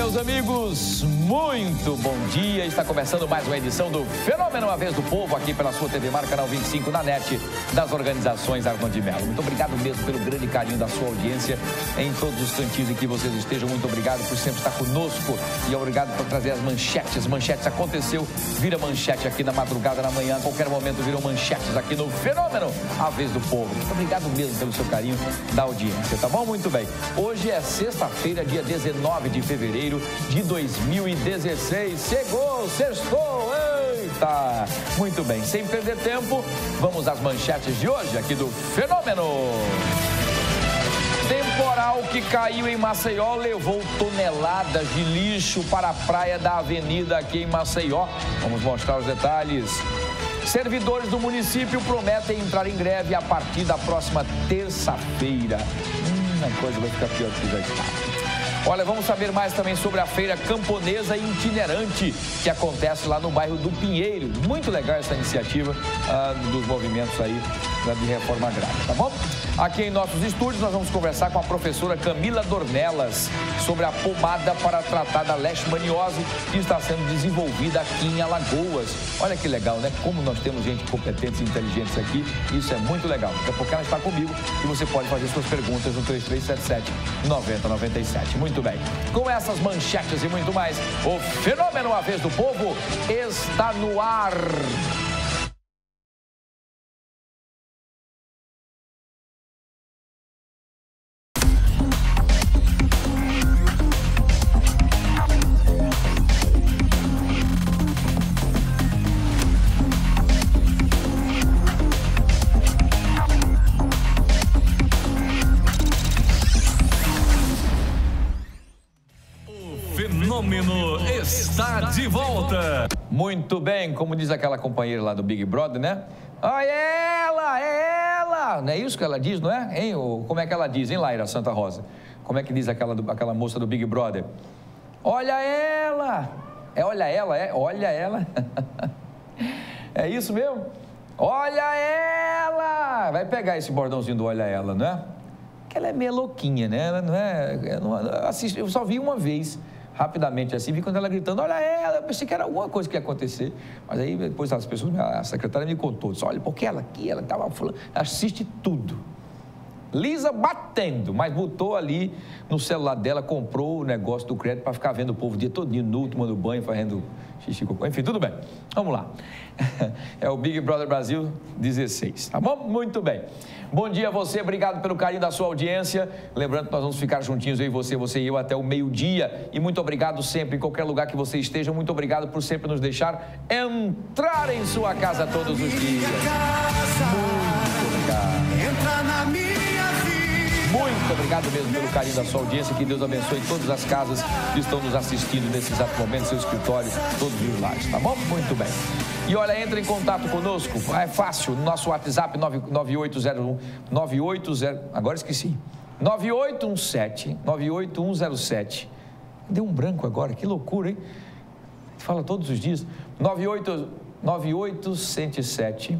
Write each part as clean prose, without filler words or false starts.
meus amigos, muito bom dia. Está começando mais uma edição do Fenômeno, a Vez do Povo, aqui pela sua TV Mar, canal 25, na NET das organizações Armando de Mello. Muito obrigado mesmo pelo grande carinho da sua audiência em todos os cantinhos em que vocês estejam. Muito obrigado por sempre estar conosco e obrigado por trazer as manchetes. Manchetes aconteceu, vira manchete aqui na madrugada, na manhã, a qualquer momento viram manchetes aqui no Fenômeno, a Vez do Povo. Muito obrigado mesmo pelo seu carinho da audiência, tá bom? Muito bem. Hoje é sexta-feira, dia 19 de fevereiro de 2016. Chegou, sextou, eita! Muito bem, sem perder tempo, vamos às manchetes de hoje aqui do Fenômeno. Temporal que caiu em Maceió levou toneladas de lixo para a praia da Avenida aqui em Maceió. Vamos mostrar os detalhes. Servidores do município prometem entrar em greve a partir da próxima terça-feira. A coisa vai ficar pior do que já está. Olha, vamos saber mais também sobre a feira camponesa itinerante que acontece lá no bairro do Pinheiro. Muito legal essa iniciativa dos movimentos aí de reforma agrária, tá bom? Aqui em nossos estúdios nós vamos conversar com a professora Camila Dornelas sobre a pomada para tratar da leishmaniose que está sendo desenvolvida aqui em Alagoas. Olha que legal, né? Como nós temos gente competente e inteligente aqui, isso é muito legal. Daqui a pouco ela está comigo e você pode fazer suas perguntas no 3377-9097. Muito bem. Com essas manchetes e muito mais, o Fenômeno, a Vez do Povo, está no ar. Fenômeno está de volta. Muito bem, como diz aquela companheira lá do Big Brother, né? Ah, é ela! Não é isso que ela diz, não é? Hein? Como é que ela diz, hein, Laira Santa Rosa? Como é que diz aquela moça do Big Brother? Olha ela! É olha ela, é? Olha ela! É isso mesmo? Olha ela! Vai pegar esse bordãozinho do olha ela, não é? Que ela é meio louquinha, né? Ela não é... Eu só vi uma vez, rapidamente assim, vi quando ela gritando, olha ela, eu pensei que era alguma coisa que ia acontecer, mas aí depois as pessoas, a secretária me contou, disse, olha, porque ela aqui, ela estava falando, assiste tudo. Lisa batendo, mas botou ali no celular dela, comprou o negócio do crédito para ficar vendo o povo o dia todinho, nu, tomando banho, fazendo xixi, cocô, enfim, tudo bem. Vamos lá. É o Big Brother Brasil 16, tá bom? Muito bem. Bom dia a você, obrigado pelo carinho da sua audiência. Lembrando que nós vamos ficar juntinhos, eu e você e eu, até o meio-dia. E muito obrigado sempre, em qualquer lugar que você esteja. Muito obrigado por sempre nos deixar entrar em sua casa todos os dias. Muito obrigado. Entra na minha vida. Muito obrigado mesmo pelo carinho da sua audiência. Que Deus abençoe todas as casas que estão nos assistindo nesse exato momento, seu escritório, todos os lares, tá bom? Muito bem. E olha, entra em contato conosco, é fácil, no nosso WhatsApp 9817, agora esqueci, 9817. Deu um branco agora, que loucura, hein? Fala todos os dias. 98107.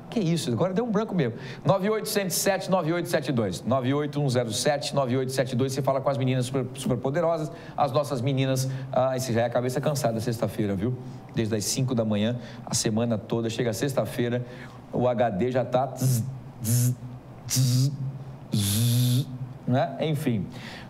Que isso, agora deu um branco mesmo. 9807-9872. 98107-9872. Você fala com as meninas super poderosas, as nossas meninas. Esse já é a cabeça cansada sexta-feira, viu? Desde as 5 da manhã, a semana toda. Chega sexta-feira, o HD já tá... né? Enfim.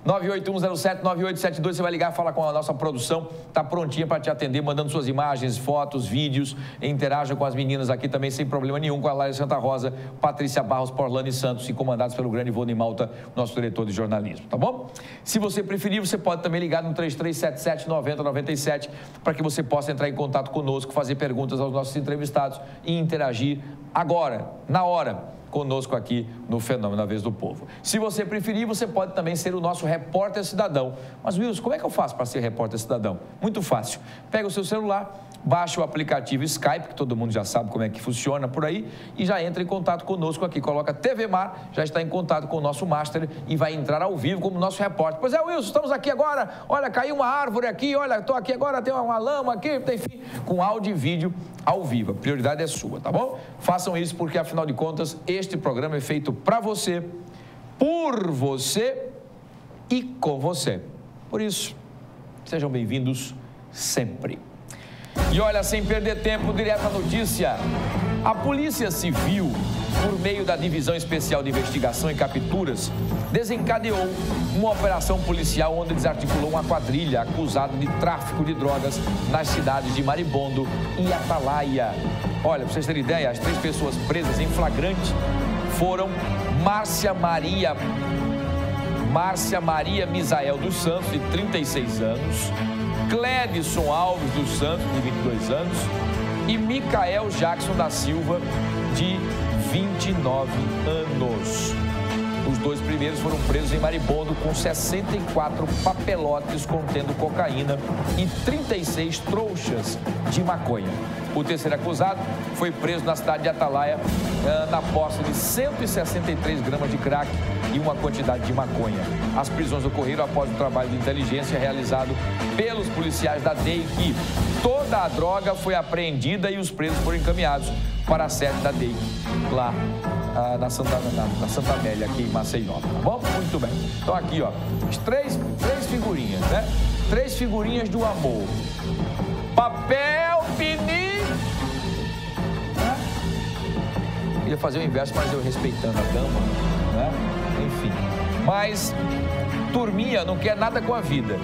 98107-9872, você vai ligar, fala com a nossa produção, tá prontinha para te atender, mandando suas imagens, fotos, vídeos, interaja com as meninas aqui também sem problema nenhum, com a Laira Santa Rosa, Patrícia Barros, Porlane Santos e comandados pelo grande Ivone Malta, nosso diretor de jornalismo, tá bom? Se você preferir, você pode também ligar no 3377-9097 para que você possa entrar em contato conosco, fazer perguntas aos nossos entrevistados e interagir agora, na hora, conosco aqui no Fenômeno, a Vez do Povo. Se você preferir, você pode também ser o nosso repórter cidadão. Mas, Wilson, como é que eu faço para ser repórter cidadão? Muito fácil. Pega o seu celular, baixa o aplicativo Skype, que todo mundo já sabe como é que funciona por aí, e já entra em contato conosco aqui. Coloca TV Mar, já está em contato com o nosso master e vai entrar ao vivo como nosso repórter. Pois é, Wilson, estamos aqui agora, olha, caiu uma árvore aqui, olha, estou aqui agora, tem uma lama aqui, enfim, com áudio e vídeo ao vivo. A prioridade é sua, tá bom? Façam isso porque, afinal de contas, este programa é feito para você, por você e com você. Por isso, Sejam bem-vindos sempre. E olha, sem perder tempo, direto à notícia. A Polícia Civil, por meio da Divisão Especial de Investigação e Capturas, desencadeou uma operação policial onde desarticulou uma quadrilha acusada de tráfico de drogas nas cidades de Maribondo e Atalaia. Olha, para vocês terem ideia, as 3 pessoas presas em flagrante foram Márcia Maria Misael dos Santos, de 36 anos, Clédson Alves dos Santos, de 22 anos, e Micael Jackson da Silva, de 29 anos. Os 2 primeiros foram presos em Maribondo com 64 papelotes contendo cocaína e 36 trouxas de maconha. O terceiro acusado foi preso na cidade de Atalaia na posse de 163 gramas de crack e uma quantidade de maconha. As prisões ocorreram após o trabalho de inteligência realizado pelos policiais da DEIC. Toda a droga foi apreendida e os presos foram encaminhados para a sede da DEIC, lá na Santa Amélia, aqui em Maceió, tá bom? Muito bem. Então aqui, ó, três figurinhas, né? 3 figurinhas do amor. Papel, pini. Queria fazer o inverso, mas eu respeitando a dama, né? Enfim. Mas turminha não quer nada com a vida.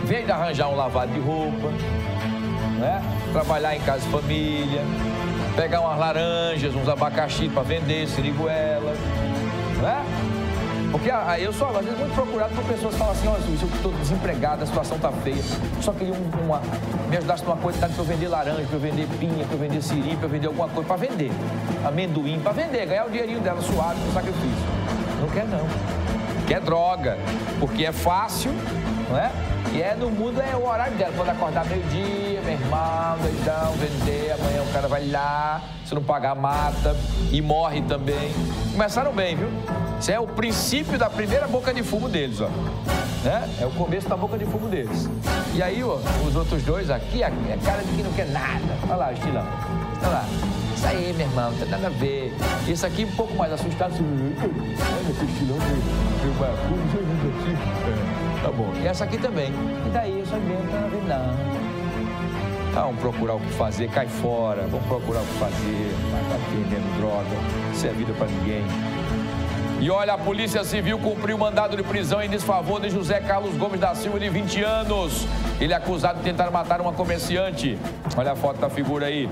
Vem de arranjar um lavado de roupa, né? Trabalhar em casa de família, pegar umas laranjas, uns abacaxi para vender, siriguela, né? Porque eu sou, às vezes, muito procurado por pessoas que falam assim, olha, eu estou desempregado, a situação está feia, só queria me ajudasse numa quantidade para eu vender laranja, para eu vender pinha, para eu vender siri, para eu vender alguma coisa, para vender, amendoim, para vender, ganhar o dinheirinho dela suave com sacrifício. Não quer não, quer droga, porque é fácil, não é? E no mundo é o horário dela, quando acordar meio-dia, meu irmão, doidão, vender, amanhã o cara vai lá, se não pagar, mata e morre também. Começaram bem, viu? Isso é o princípio da primeira boca de fumo deles, ó. Né? É o começo da boca de fumo deles. E aí, ó, os outros 2 aqui, é cara de que não quer nada. Olha lá, o estilão. Olha lá. Isso aí, meu irmão, não tem nada a ver. Esse aqui um pouco mais assustado. Olha esse estilão, meu barulho, tá bom. E essa aqui também. E daí, isso aí mesmo, não tem nada a ver, não. Vamos procurar o que fazer, cai fora. Vamos procurar o que fazer. Vai estar vendendo droga. Isso é vida pra ninguém. E olha, a Polícia Civil cumpriu mandado de prisão em desfavor de José Carlos Gomes da Silva, de 20 anos. Ele é acusado de tentar matar uma comerciante. Olha a foto da figura aí.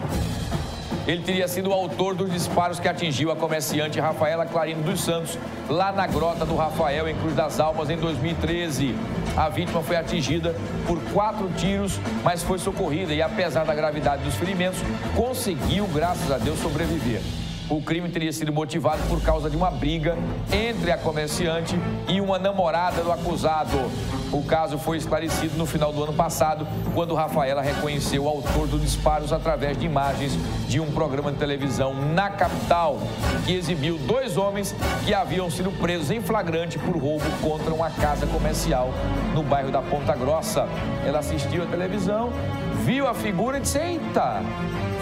Ele teria sido o autor dos disparos que atingiu a comerciante Rafaela Clarino dos Santos, lá na Grota do Rafael, em Cruz das Almas, em 2013. A vítima foi atingida por 4 tiros, mas foi socorrida e, apesar da gravidade dos ferimentos, conseguiu, graças a Deus, sobreviver. O crime teria sido motivado por causa de uma briga entre a comerciante e uma namorada do acusado. O caso foi esclarecido no final do ano passado, quando Rafaela reconheceu o autor dos disparos através de imagens de um programa de televisão na capital, que exibiu 2 homens que haviam sido presos em flagrante por roubo contra uma casa comercial no bairro da Ponta Grossa. Ela assistiu a televisão, viu a figura e disse, eita,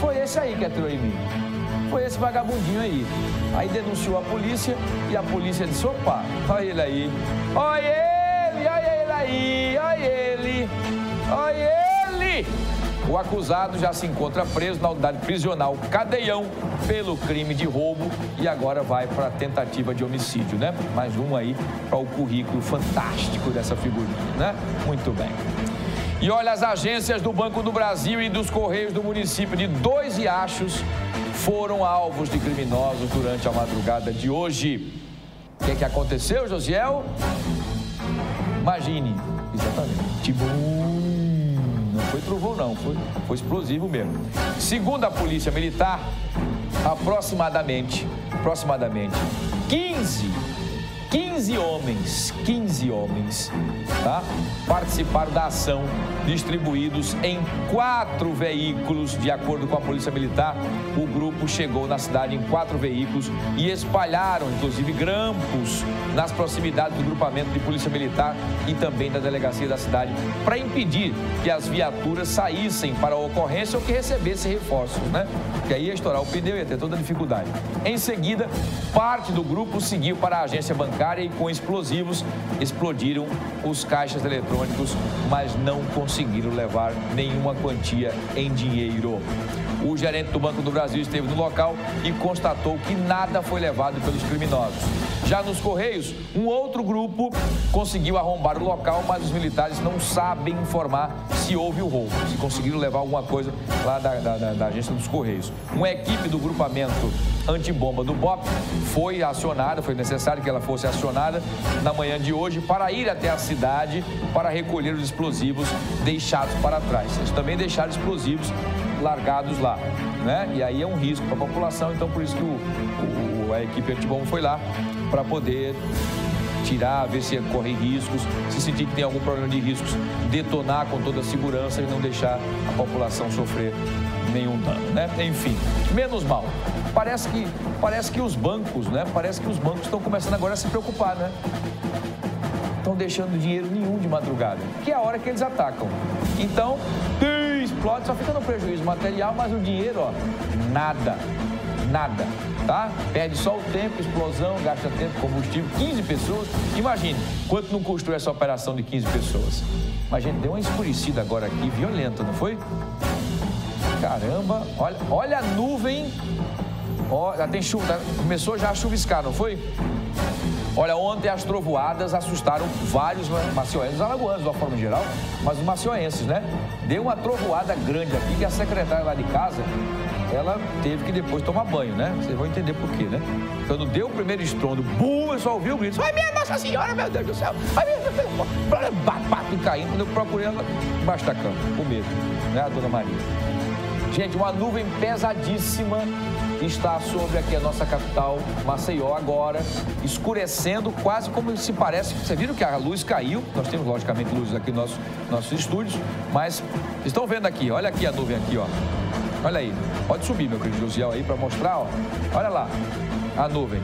foi esse aí que atirou em mim. Foi esse vagabundinho aí. Aí denunciou a polícia e a polícia disse, opa, olha ele aí. Olha ele, olha ele aí, olha ele, olha ele. O acusado já se encontra preso na unidade prisional Cadeião pelo crime de roubo e agora vai para a tentativa de homicídio, né? Mais um aí para o currículo fantástico dessa figurinha, né? Muito bem. E olha, as agências do Banco do Brasil e dos Correios do município de 2 Riachos foram alvos de criminosos durante a madrugada de hoje. O que aconteceu, Josiel? Imagine. Exatamente. Não foi trovão, não. Foi explosivo mesmo. Segundo a Polícia Militar, aproximadamente 15 homens, tá? Participaram da ação, distribuídos em 4 veículos. De acordo com a Polícia Militar, o grupo chegou na cidade em 4 veículos e espalharam, inclusive, grampos nas proximidades do grupamento de Polícia Militar e também da delegacia da cidade, para impedir que as viaturas saíssem para a ocorrência ou que recebessem reforços, né? Porque aí ia estourar o pneu e ia ter toda a dificuldade. Em seguida, parte do grupo seguiu para a agência bancária e com explosivos explodiram os caixas eletrônicos, mas não conseguiram levar nenhuma quantia em dinheiro. O gerente do Banco do Brasil esteve no local e constatou que nada foi levado pelos criminosos. Já nos Correios, um outro grupo conseguiu arrombar o local, mas os militares não sabem informar se houve o roubo, se conseguiram levar alguma coisa lá da agência dos Correios. Uma equipe do grupamento antibomba do BOP foi acionada, foi necessário que ela fosse acionada na manhã de hoje para ir até a cidade para recolher os explosivos deixados para trás. Eles também deixaram explosivos largados lá, né? E aí é um risco para a população, então por isso que a equipe antibomba foi lá para poder tirar, ver se corre riscos, se sentir que tem algum problema de riscos, detonar com toda a segurança e não deixar a população sofrer nenhum dano, né? Enfim, menos mal. Parece que os bancos, né? Parece que os bancos estão começando agora a se preocupar, né? Estão deixando dinheiro nenhum de madrugada, que é a hora que eles atacam. Então, explode, só fica no prejuízo material, mas o dinheiro, ó, nada, tá? Perde só o tempo, explosão, gasta tempo, combustível, 15 pessoas. Imagine quanto não custou essa operação de 15 pessoas. Mas, gente, deu uma escurecida agora aqui, violenta, não foi? Caramba, olha a nuvem. Ó, já tem chuva, começou já a chuviscar, não foi? Olha, ontem as trovoadas assustaram vários macioenses, alagoanos de uma forma geral, mas os macioenses, né? Deu uma trovoada grande aqui que a secretária lá de casa, ela teve que depois tomar banho, né? Vocês vão entender por quê, né? Quando deu o primeiro estrondo, bum, eu só ouvi o grito. Ai, minha Nossa Senhora, meu Deus do céu! Ai, meu Deus, bate caindo. Quando eu procurei ela embaixo da cama, com medo, né, a dona Maria? Gente, uma nuvem pesadíssima está sobre aqui a nossa capital, Maceió, agora, escurecendo quase como se parece. Vocês viram que a luz caiu, nós temos logicamente luzes aqui nos nossos estúdios, mas estão vendo aqui, olha aqui a nuvem aqui, ó. Olha aí, pode subir, meu querido Josiel, aí para mostrar, ó. Olha lá, a nuvem,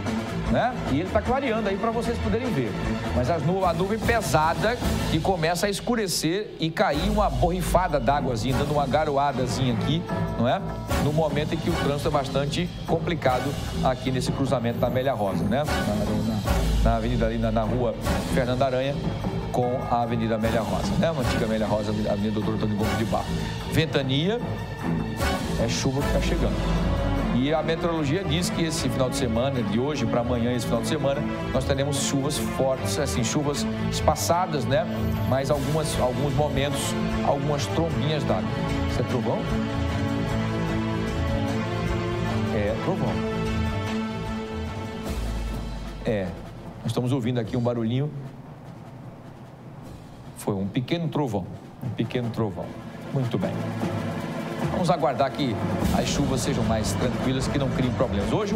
né? E ele está clareando aí para vocês poderem ver. Mas a nuvem pesada que começa a escurecer e cair uma borrifada d'águazinha, dando uma garoadazinha aqui, não é? No momento em que o trânsito é bastante complicado aqui nesse cruzamento da Amélia Rosa, né? Na avenida ali, na rua Fernando Aranha, com a Avenida Amélia Rosa, né? Uma antiga Amélia Rosa, Avenida Doutor Antônio Gomes de Barro. Ventania, é chuva que está chegando. E a meteorologia diz que esse final de semana, de hoje para amanhã, esse final de semana, nós teremos chuvas fortes, assim, chuvas espaçadas, né? Mas alguns momentos, algumas trombinhas d'água. Isso é trovão? É trovão. É, nós estamos ouvindo aqui um barulhinho. Foi um pequeno trovão, Muito bem. Vamos aguardar que as chuvas sejam mais tranquilas, que não criem problemas. Hoje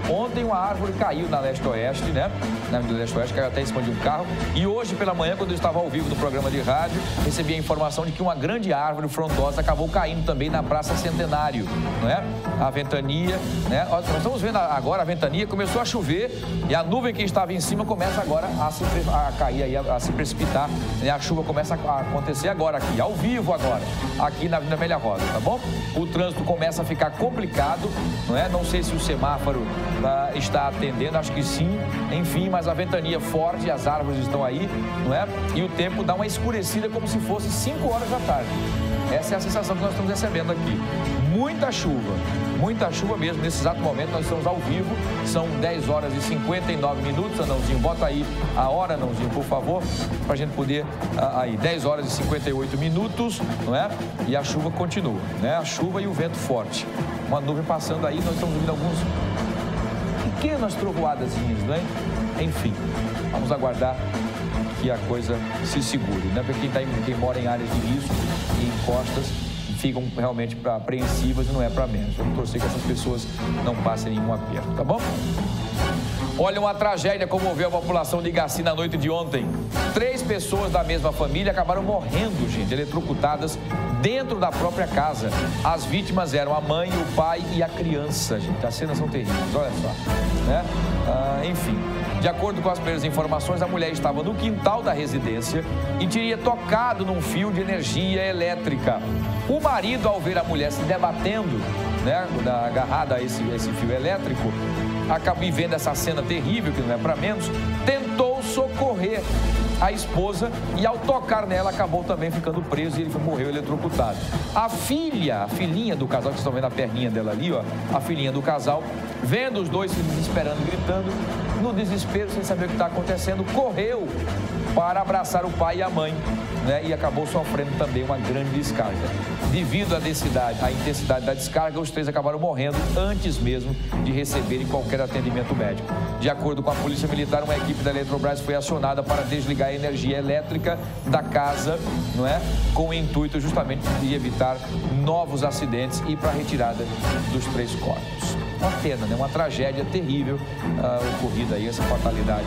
ontem uma árvore caiu na leste-oeste, né? Na leste-oeste, caiu até em cima de um carro. E hoje pela manhã, quando eu estava ao vivo no programa de rádio, recebi a informação de que uma grande árvore frondosa acabou caindo também na Praça Centenário, não é? A ventania, né? Nós estamos vendo agora a ventania, começou a chover e a nuvem que estava em cima começa agora a cair, aí, a se precipitar, né? A chuva começa a acontecer agora aqui, ao vivo agora, aqui na Avenida Amélia Rosa. Tá bom? O trânsito começa a ficar complicado, não é? Não sei se o semáforo está atendendo, acho que sim. Enfim, mas a ventania forte, as árvores estão aí, não é? E o tempo dá uma escurecida como se fosse 5 horas da tarde. Essa é a sensação que nós estamos recebendo aqui. Muita chuva mesmo. Nesse exato momento nós estamos ao vivo, são 10 horas e 59 minutos, Anãozinho, bota aí a hora, Anãozinho, por favor, para a gente poder, aí, 10 horas e 58 minutos, não é? E a chuva continua, né? A chuva e o vento forte. Uma nuvem passando aí, nós estamos ouvindo alguns pequenas trovoadazinhas, não é? Enfim, vamos aguardar que a coisa se segure, né? Porque quem mora em áreas de risco e em costas ficam realmente apreensivas e não é para menos. Vamos torcer que essas pessoas não passem nenhum aperto, tá bom? Olha, uma tragédia comoveu a população de Igaci na noite de ontem. 3 pessoas da mesma família acabaram morrendo, gente, eletrocutadas dentro da própria casa. As vítimas eram a mãe, o pai e a criança, gente. As cenas são terríveis, olha só, né? Enfim, de acordo com as primeiras informações, a mulher estava no quintal da residência e teria tocado num fio de energia elétrica. O marido, ao ver a mulher se debatendo, né, agarrada a esse fio elétrico, acabou vendo essa cena terrível, que não é para menos, tentou socorrer a esposa e ao tocar nela acabou também ficando preso e ele morreu eletrocutado. A filhinha do casal, que vocês estão vendo a perninha dela ali, ó, a filhinha do casal, vendo os dois se desesperando, gritando, no desespero, sem saber o que está acontecendo, correu para abraçar o pai e a mãe, né? E acabou sofrendo também uma grande descarga. Devido à intensidade da descarga, os três acabaram morrendo antes mesmo de receberem qualquer atendimento médico. De acordo com a Polícia Militar, uma equipe da Eletrobras foi acionada para desligar a energia elétrica da casa, não é? Com o intuito justamente de evitar novos acidentes e para a retirada dos três corpos. Uma pena, né? Uma tragédia terrível ocorrida aí, essa fatalidade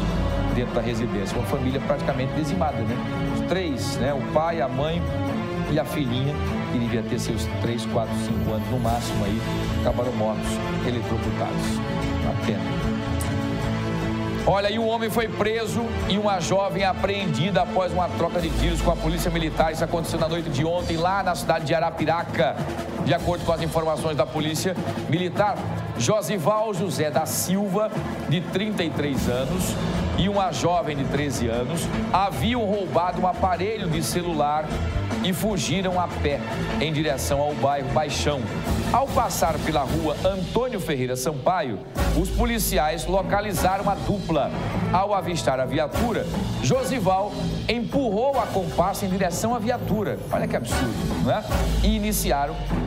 dentro da residência. Uma família praticamente dizimada, né? Os três, né? O pai, a mãe e a filhinha, que devia ter seus 3, 4, 5 anos no máximo aí, acabaram mortos, eletrocutados. Uma pena. Olha, e um homem foi preso e uma jovem apreendida após uma troca de tiros com a Polícia Militar. Isso aconteceu na noite de ontem, lá na cidade de Arapiraca. De acordo com as informações da Polícia Militar, Josival José da Silva, de 33 anos, e uma jovem de 13 anos haviam roubado um aparelho de celular e fugiram a pé em direção ao bairro Baixão. Ao passar pela rua Antônio Ferreira Sampaio, os policiais localizaram a dupla. Ao avistar a viatura, Josival empurrou a comparsa em direção à viatura. Olha que absurdo, não é? E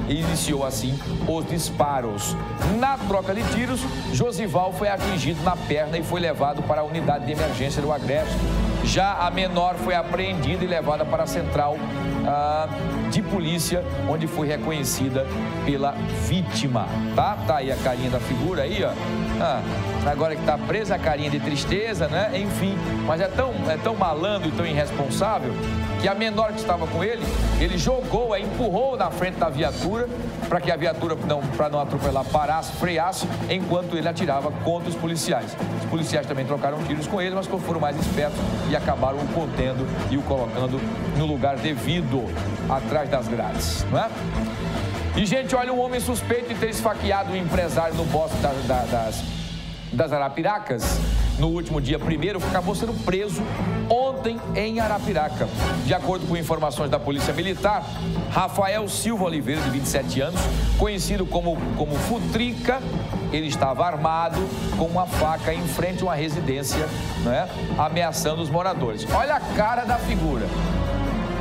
iniciou assim os disparos. Na troca de tiros, Josival foi atingido na perna e foi levado para a unidade de emergência do Agreste. Já a menor foi apreendida e levada para a central de polícia, onde foi reconhecida pela vítima, tá? Tá aí a carinha da figura aí, ó. Agora que tá presa, a carinha de tristeza, né? Enfim, mas é tão malandro e tão irresponsável que a menor que estava com ele jogou, empurrou na frente da viatura para que a viatura, para não atropelar, parasse, freasse, enquanto ele atirava contra os policiais. Os policiais também trocaram tiros com ele, mas foram mais espertos e acabaram o contendo e o colocando no lugar devido, atrás das grades, não é? E, gente, olha, um homem suspeito de ter esfaqueado um empresário no bosque das Arapiracas, no último dia 1º, acabou sendo preso ontem em Arapiraca. De acordo com informações da Polícia Militar, Rafael Silva Oliveira, de 27 anos, conhecido como Futrica, ele estava armado com uma faca em frente a uma residência, né, ameaçando os moradores. Olha a cara da figura.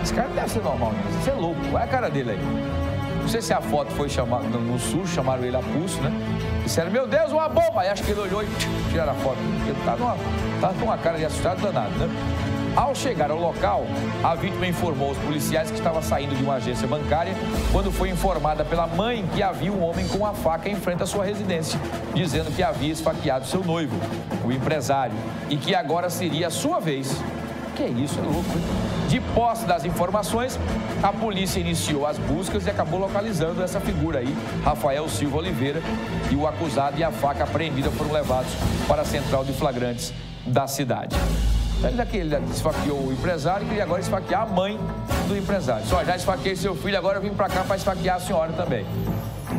Esse cara não deve ser normal, né? Isso é louco. Olha a cara dele aí. Não sei se a foto foi chamada no SUS, chamaram ele a pulso, né? Disseram, meu Deus, uma bomba! Aí acho que ele olhou e tiraram a foto. Ele tá com uma cara de assustado danado, né? Ao chegar ao local, a vítima informou aos policiais que estava saindo de uma agência bancária quando foi informada pela mãe que havia um homem com uma faca em frente à sua residência, dizendo que havia esfaqueado seu noivo, o empresário, e que agora seria a sua vez. Que isso, é louco, hein? De posse das informações, a polícia iniciou as buscas e acabou localizando essa figura aí, Rafael Silva Oliveira, e o acusado e a faca apreendida foram levados para a central de flagrantes da cidade. Ele esfaqueou o empresário e queria agora esfaquear a mãe do empresário. Só, já esfaqueei seu filho, agora eu vim para cá para esfaquear a senhora também.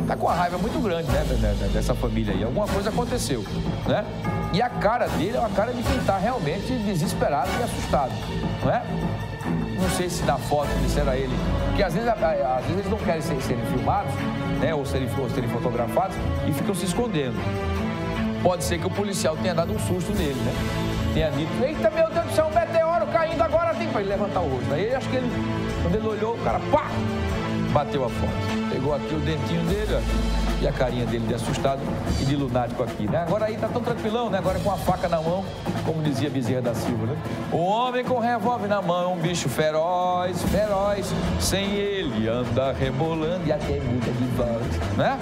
Tá com uma raiva muito grande, né, dessa família aí. Alguma coisa aconteceu, né? E a cara dele é uma cara de quem está realmente desesperado e assustado, não é? Não sei se na foto disseram a ele, porque às vezes eles não querem serem filmados, né, ou serem fotografados e ficam se escondendo. Pode ser que o policial tenha dado um susto nele, né? Tenha dito, eita, meu Deus do céu, um meteoro caindo agora, tem para ele levantar o rosto. Aí acho que quando ele olhou, o cara, pá, bateu a foto. Pegou aqui o dentinho dele, ó, e a carinha dele de assustado e de lunático aqui, né? Agora aí tá tão tranquilão, né? Agora com a faca na mão, como dizia Bezerra da Silva, né? O homem com revólver na mão, um bicho feroz, sem ele anda rebolando e até muda de voz, né?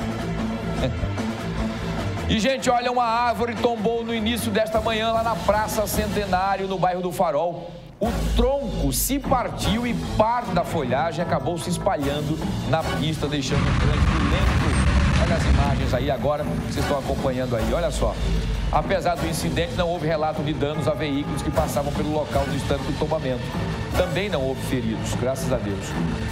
E, gente, olha, uma árvore tombou no início desta manhã lá na Praça Centenário, no bairro do Farol. O tronco se partiu e parte da folhagem acabou se espalhando na pista, deixando um trânsito lento. Olha as imagens aí agora, vocês estão acompanhando aí, olha só. Apesar do incidente, não houve relato de danos a veículos que passavam pelo local do instante do tombamento. Também não houve feridos, graças a Deus.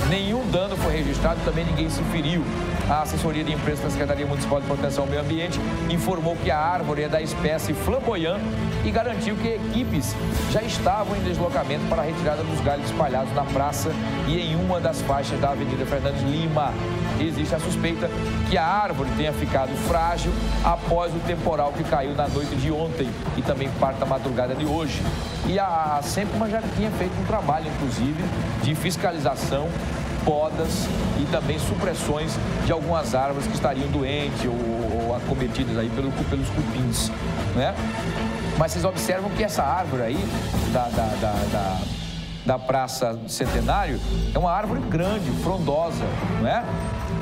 Nenhum dano foi registrado, também ninguém se feriu. A assessoria de imprensa da Secretaria Municipal de Proteção ao Meio Ambiente informou que a árvore é da espécie flamboyant e garantiu que equipes já estavam em deslocamento para a retirada dos galhos espalhados na praça e em uma das faixas da Avenida Fernandes Lima. Existe a suspeita que a árvore tenha ficado frágil após o temporal que caiu na noite de ontem e também parte da madrugada de hoje. E a SEMPMA já tinha feito um trabalho, inclusive, de fiscalização, podas e também supressões de algumas árvores que estariam doentes ou acometidas aí pelos cupins, né? Mas vocês observam que essa árvore aí da Praça Centenário é uma árvore grande, frondosa, não é?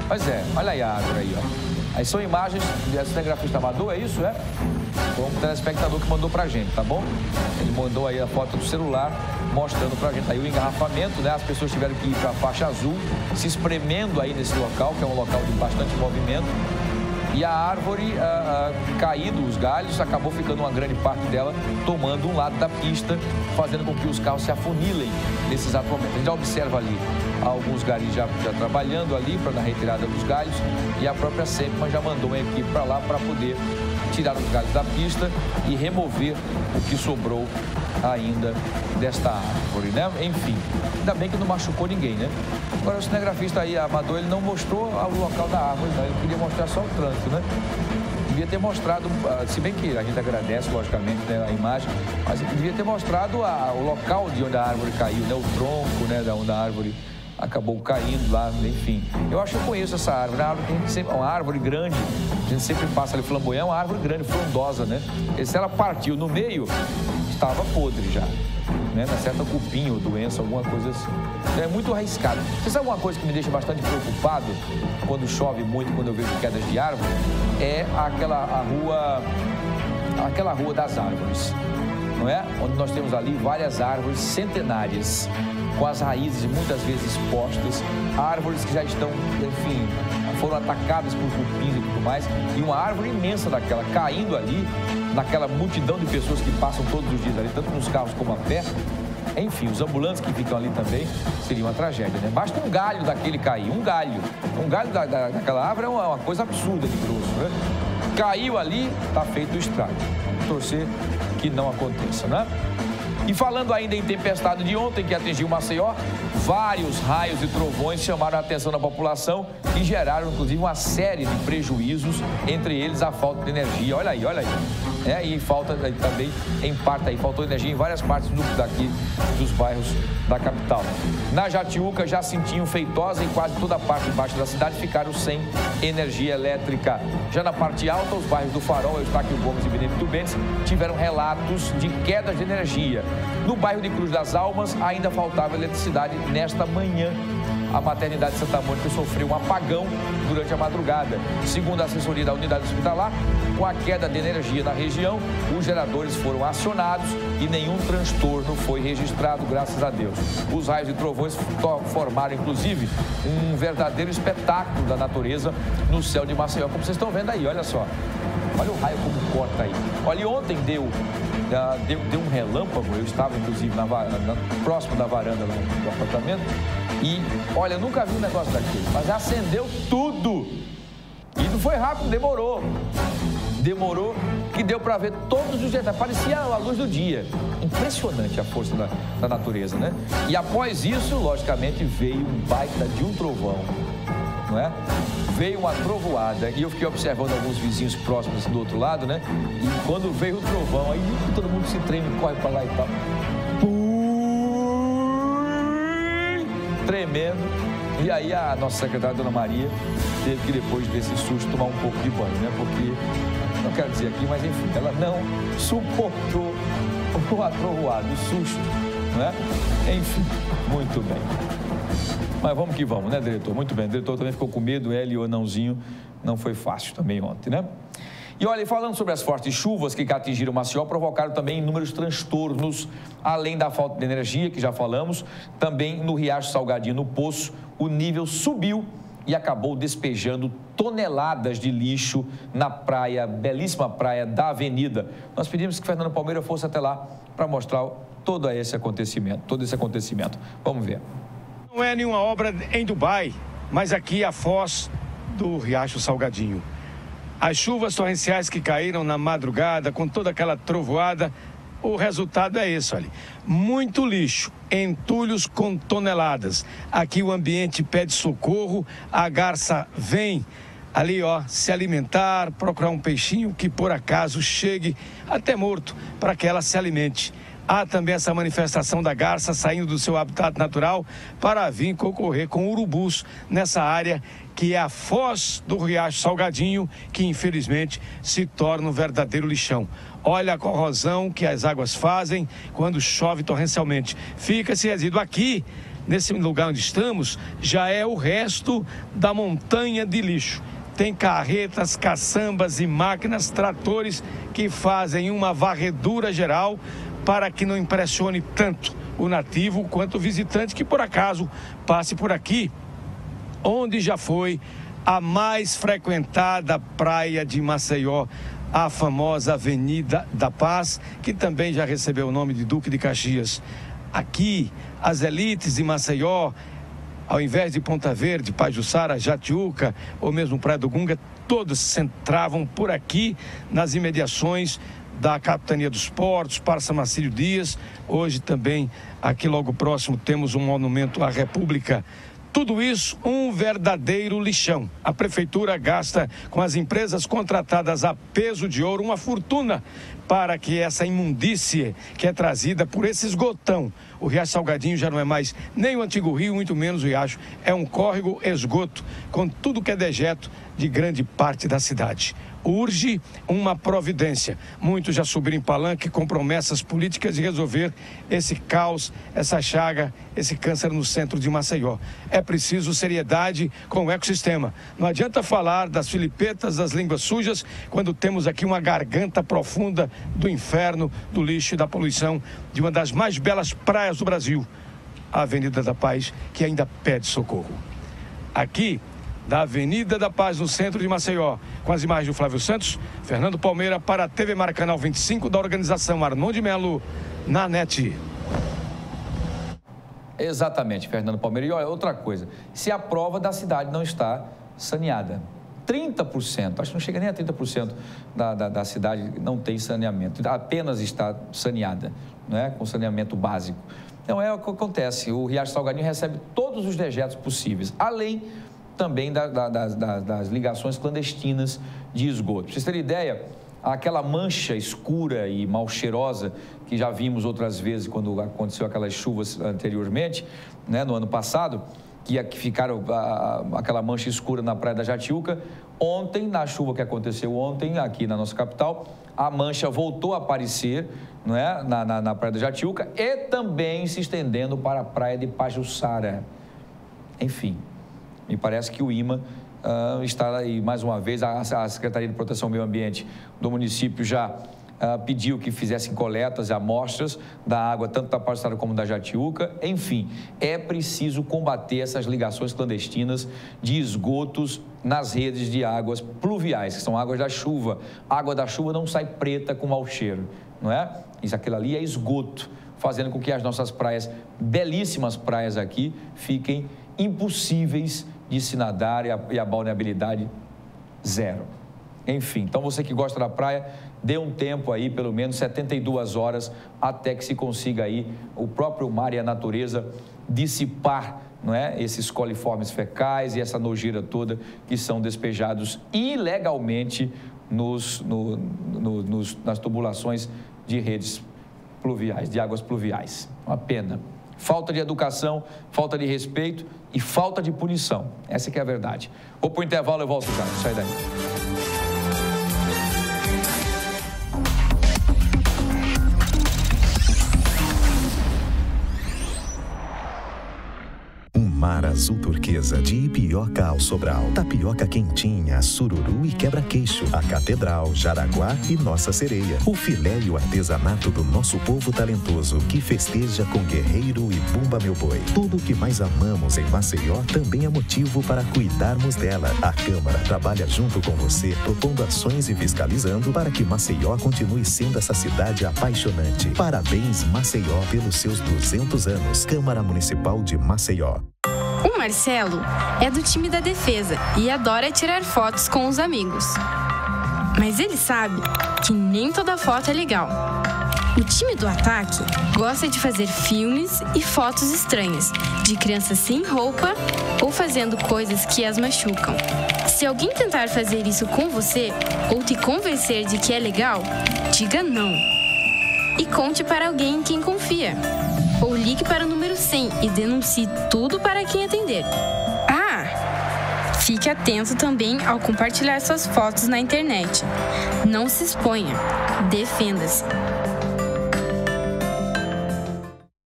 Pois é, olha aí a árvore aí, ó. Aí são imagens do cinegrafista amador, é isso, é? Foi um telespectador que mandou pra gente, tá bom? Ele mandou aí a foto do celular mostrando pra gente aí o engarrafamento, né? As pessoas tiveram que ir pra faixa azul, se espremendo aí nesse local, que é um local de bastante movimento. E a árvore, caído os galhos, acabou ficando uma grande parte dela tomando um lado da pista, fazendo com que os carros se afunilem nesse exato momento. A gente já observa ali alguns garis já trabalhando ali na retirada dos galhos e a própria SEMPMA já mandou uma equipe para lá para poder tirar os galhos da pista e remover o que sobrou ainda desta árvore, né? Enfim, ainda bem que não machucou ninguém, né? Agora o cinegrafista aí, amador, ele não mostrou o local da árvore, não. Ele queria mostrar só o trânsito, né? Devia ter mostrado, se bem que a gente agradece, logicamente, né, a imagem, mas ele devia ter mostrado o local de onde a árvore caiu, né? O tronco, né, da onde a árvore acabou caindo lá, enfim. Eu acho que eu conheço essa árvore, uma árvore grande, a gente sempre passa ali flamboyant, é uma árvore grande, frondosa, né? E se ela partiu no meio, estava podre já, né? Uma certa cupim ou doença, alguma coisa assim. Então, é muito arriscado. Você sabe uma coisa que me deixa bastante preocupado quando chove muito, quando eu vejo quedas de árvore? É aquela rua das árvores, não é? Onde nós temos ali várias árvores centenárias, com as raízes muitas vezes expostas, árvores que já estão, enfim, foram atacadas por cupins e tudo mais, e uma árvore imensa daquela caindo ali, naquela multidão de pessoas que passam todos os dias ali, tanto nos carros como a pé. Enfim, os ambulantes que ficam ali também seria uma tragédia, né? Basta um galho daquele cair, um galho daquela árvore é uma coisa absurda de grosso, né? Caiu ali, tá feito o estrago. Torcer que não aconteça, né? E falando ainda em tempestade de ontem, que atingiu Maceió, vários raios e trovões chamaram a atenção da população e geraram, inclusive, uma série de prejuízos, entre eles a falta de energia. Olha aí, olha aí. E falta também, em parte aí, faltou energia em várias partes dos bairros da capital. Na Jatiuca, Jacintinho, Feitosa e quase toda a parte de baixo da cidade ficaram sem energia elétrica. Já na parte alta, os bairros do Farol, Eustáquio Gomes e Benedito Bentes tiveram relatos de quedas de energia. No bairro de Cruz das Almas, ainda faltava eletricidade nesta manhã. A maternidade de Santa Mônica sofreu um apagão durante a madrugada. Segundo a assessoria da unidade hospitalar, com a queda de energia na região, os geradores foram acionados e nenhum transtorno foi registrado, graças a Deus. Os raios e trovões formaram, inclusive, um verdadeiro espetáculo da natureza no céu de Maceió, como vocês estão vendo aí, olha só. Olha o raio como corta aí. Olha, ontem deu um relâmpago, eu estava, inclusive, próximo da varanda do apartamento, e, olha, eu nunca vi um negócio daquele, mas acendeu tudo. E não foi rápido, demorou. Demorou, que deu para ver todos os detalhes, parecia a luz do dia. Impressionante a força da natureza, né? E após isso, logicamente, veio um baita de um trovão, não é? Veio uma trovoada e eu fiquei observando alguns vizinhos próximos do outro lado, né? E quando veio o trovão, aí todo mundo se treme, corre para lá e tal. Tremendo. E aí a nossa secretária, Dona Maria, teve que depois desse susto tomar um pouco de banho, né? Porque, não quero dizer aqui, mas enfim, ela não suportou a trovoada, o susto, né? Enfim, muito bem. Mas vamos que vamos, né, diretor? Muito bem, o diretor também ficou com medo, ele e o Anãozinho, não foi fácil também ontem, né? E olha, falando sobre as fortes chuvas que atingiram Maceió, provocaram também inúmeros transtornos, além da falta de energia, que já falamos, também no Riacho Salgadinho, no Poço, o nível subiu e acabou despejando toneladas de lixo na praia, belíssima praia da Avenida. Nós pedimos que Fernando Palmeira fosse até lá para mostrar todo esse acontecimento. Vamos ver. Não é nenhuma obra em Dubai, mas aqui a foz do Riacho Salgadinho. As chuvas torrenciais que caíram na madrugada, com toda aquela trovoada, o resultado é esse, olha. Muito lixo, entulhos com toneladas. Aqui o ambiente pede socorro, a garça vem ali, ó, se alimentar, procurar um peixinho que por acaso chegue até morto para que ela se alimente. Há também essa manifestação da garça saindo do seu habitat natural para vir concorrer com urubus nessa área que é a foz do Riacho Salgadinho, que infelizmente se torna um verdadeiro lixão. Olha a corrosão que as águas fazem quando chove torrencialmente. Fica esse resíduo aqui, nesse lugar onde estamos, já é o resto da montanha de lixo. Tem carretas, caçambas e máquinas, tratores que fazem uma varredura geral para que não impressione tanto o nativo quanto o visitante que por acaso passe por aqui, onde já foi a mais frequentada praia de Maceió, a famosa Avenida da Paz, que também já recebeu o nome de Duque de Caxias. Aqui, as elites de Maceió, ao invés de Ponta Verde, Pajuçara, Jatiuca ou mesmo Praia do Gunga, todos se centravam por aqui nas imediações da Capitania dos Portos, Praça Marcílio Dias. Hoje também, aqui logo próximo, temos um monumento à República. Tudo isso um verdadeiro lixão. A prefeitura gasta com as empresas contratadas a peso de ouro uma fortuna para que essa imundície que é trazida por esse esgotão. O Riacho Salgadinho já não é mais nem o antigo rio, muito menos o riacho. É um córrego esgoto com tudo que é dejeto de grande parte da cidade. Urge uma providência. Muitos já subiram em palanque com promessas políticas de resolver esse caos, essa chaga, esse câncer no centro de Maceió. É preciso seriedade com o ecossistema. Não adianta falar das filipetas, das línguas sujas, quando temos aqui uma garganta profunda do inferno, do lixo e da poluição de uma das mais belas praias do Brasil, a Avenida da Paz, que ainda pede socorro. Aqui, da Avenida da Paz, no centro de Maceió, com as imagens do Flávio Santos, Fernando Palmeira para a TV Mar Canal 25 da organização Arnon de Melo, na NET. Exatamente, Fernando Palmeira. E olha, outra coisa, se a prova da cidade não está saneada, 30%, acho que não chega nem a 30% da cidade não tem saneamento, apenas está saneada, né, com saneamento básico. Então é o que acontece, o Riacho Salgadinho recebe todos os dejetos possíveis, além também das ligações clandestinas de esgoto. Para vocês terem ideia, aquela mancha escura e mal cheirosa que já vimos outras vezes quando aconteceu aquelas chuvas anteriormente, né, no ano passado, que ficaram aquela mancha escura na Praia da Jatiuca. Ontem, na chuva que aconteceu ontem aqui na nossa capital, a mancha voltou a aparecer, não é, na Praia da Jatiuca e também se estendendo para a Praia de Pajuçara. Enfim, me parece que o IMA está aí, mais uma vez, a Secretaria de Proteção ao Meio Ambiente do município já pediu que fizessem coletas e amostras da água, tanto da Pajuçara como da Jatiuca. Enfim, é preciso combater essas ligações clandestinas de esgotos nas redes de águas pluviais, que são águas da chuva. A água da chuva não sai preta com mau cheiro, não é? Isso, aquilo ali é esgoto, fazendo com que as nossas praias, belíssimas praias aqui, fiquem impossíveis de se nadar e a balneabilidade zero. Enfim, então você que gosta da praia, dê um tempo aí, pelo menos 72 horas, até que se consiga aí o próprio mar e a natureza dissipar, não é, esses coliformes fecais e essa nojeira toda que são despejados ilegalmente nas tubulações de redes pluviais, de águas pluviais. Uma pena. Falta de educação, falta de respeito e falta de punição. Essa que é a verdade. Vou para o intervalo, eu volto já. Não sai daí. mar azul turquesa, de Ipioca ao Sobral, tapioca quentinha, sururu e quebra-queixo, a Catedral, Jaraguá e Nossa Sereia. O filé e o artesanato do nosso povo talentoso, que festeja com Guerreiro e Bumba Meu Boi. Tudo o que mais amamos em Maceió também é motivo para cuidarmos dela. A Câmara trabalha junto com você, propondo ações e fiscalizando para que Maceió continue sendo essa cidade apaixonante. Parabéns, Maceió, pelos seus 200 anos. Câmara Municipal de Maceió. O Marcelo é do time da defesa e adora tirar fotos com os amigos. Mas ele sabe que nem toda foto é legal. O time do ataque gosta de fazer filmes e fotos estranhas, de crianças sem roupa ou fazendo coisas que as machucam. Se alguém tentar fazer isso com você ou te convencer de que é legal, diga não. E conte para alguém em quem confia. Ou ligue para o número 100 e denuncie tudo para quem atender. Fique atento também ao compartilhar suas fotos na internet. Não se exponha. Defenda-se.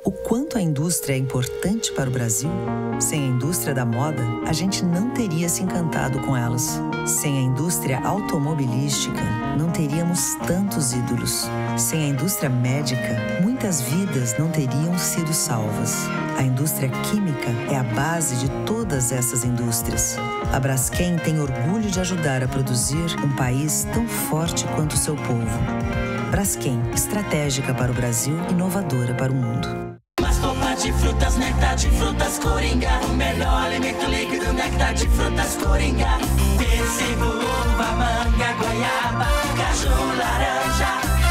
O quanto a indústria é importante para o Brasil? Sem a indústria da moda, a gente não teria se encantado com elas. Sem a indústria automobilística, não teríamos tantos ídolos. Sem a indústria médica, muitas vidas não teriam sido salvas. A indústria química é a base de todas essas indústrias. A Braskem tem orgulho de ajudar a produzir um país tão forte quanto o seu povo. Braskem, estratégica para o Brasil, inovadora para o mundo. Sopa de frutas, néctar de frutas Coringa. O melhor alimento líquido, néctar de frutas Coringa. Pêssego, uva, manga, goiaba, caju, laranja.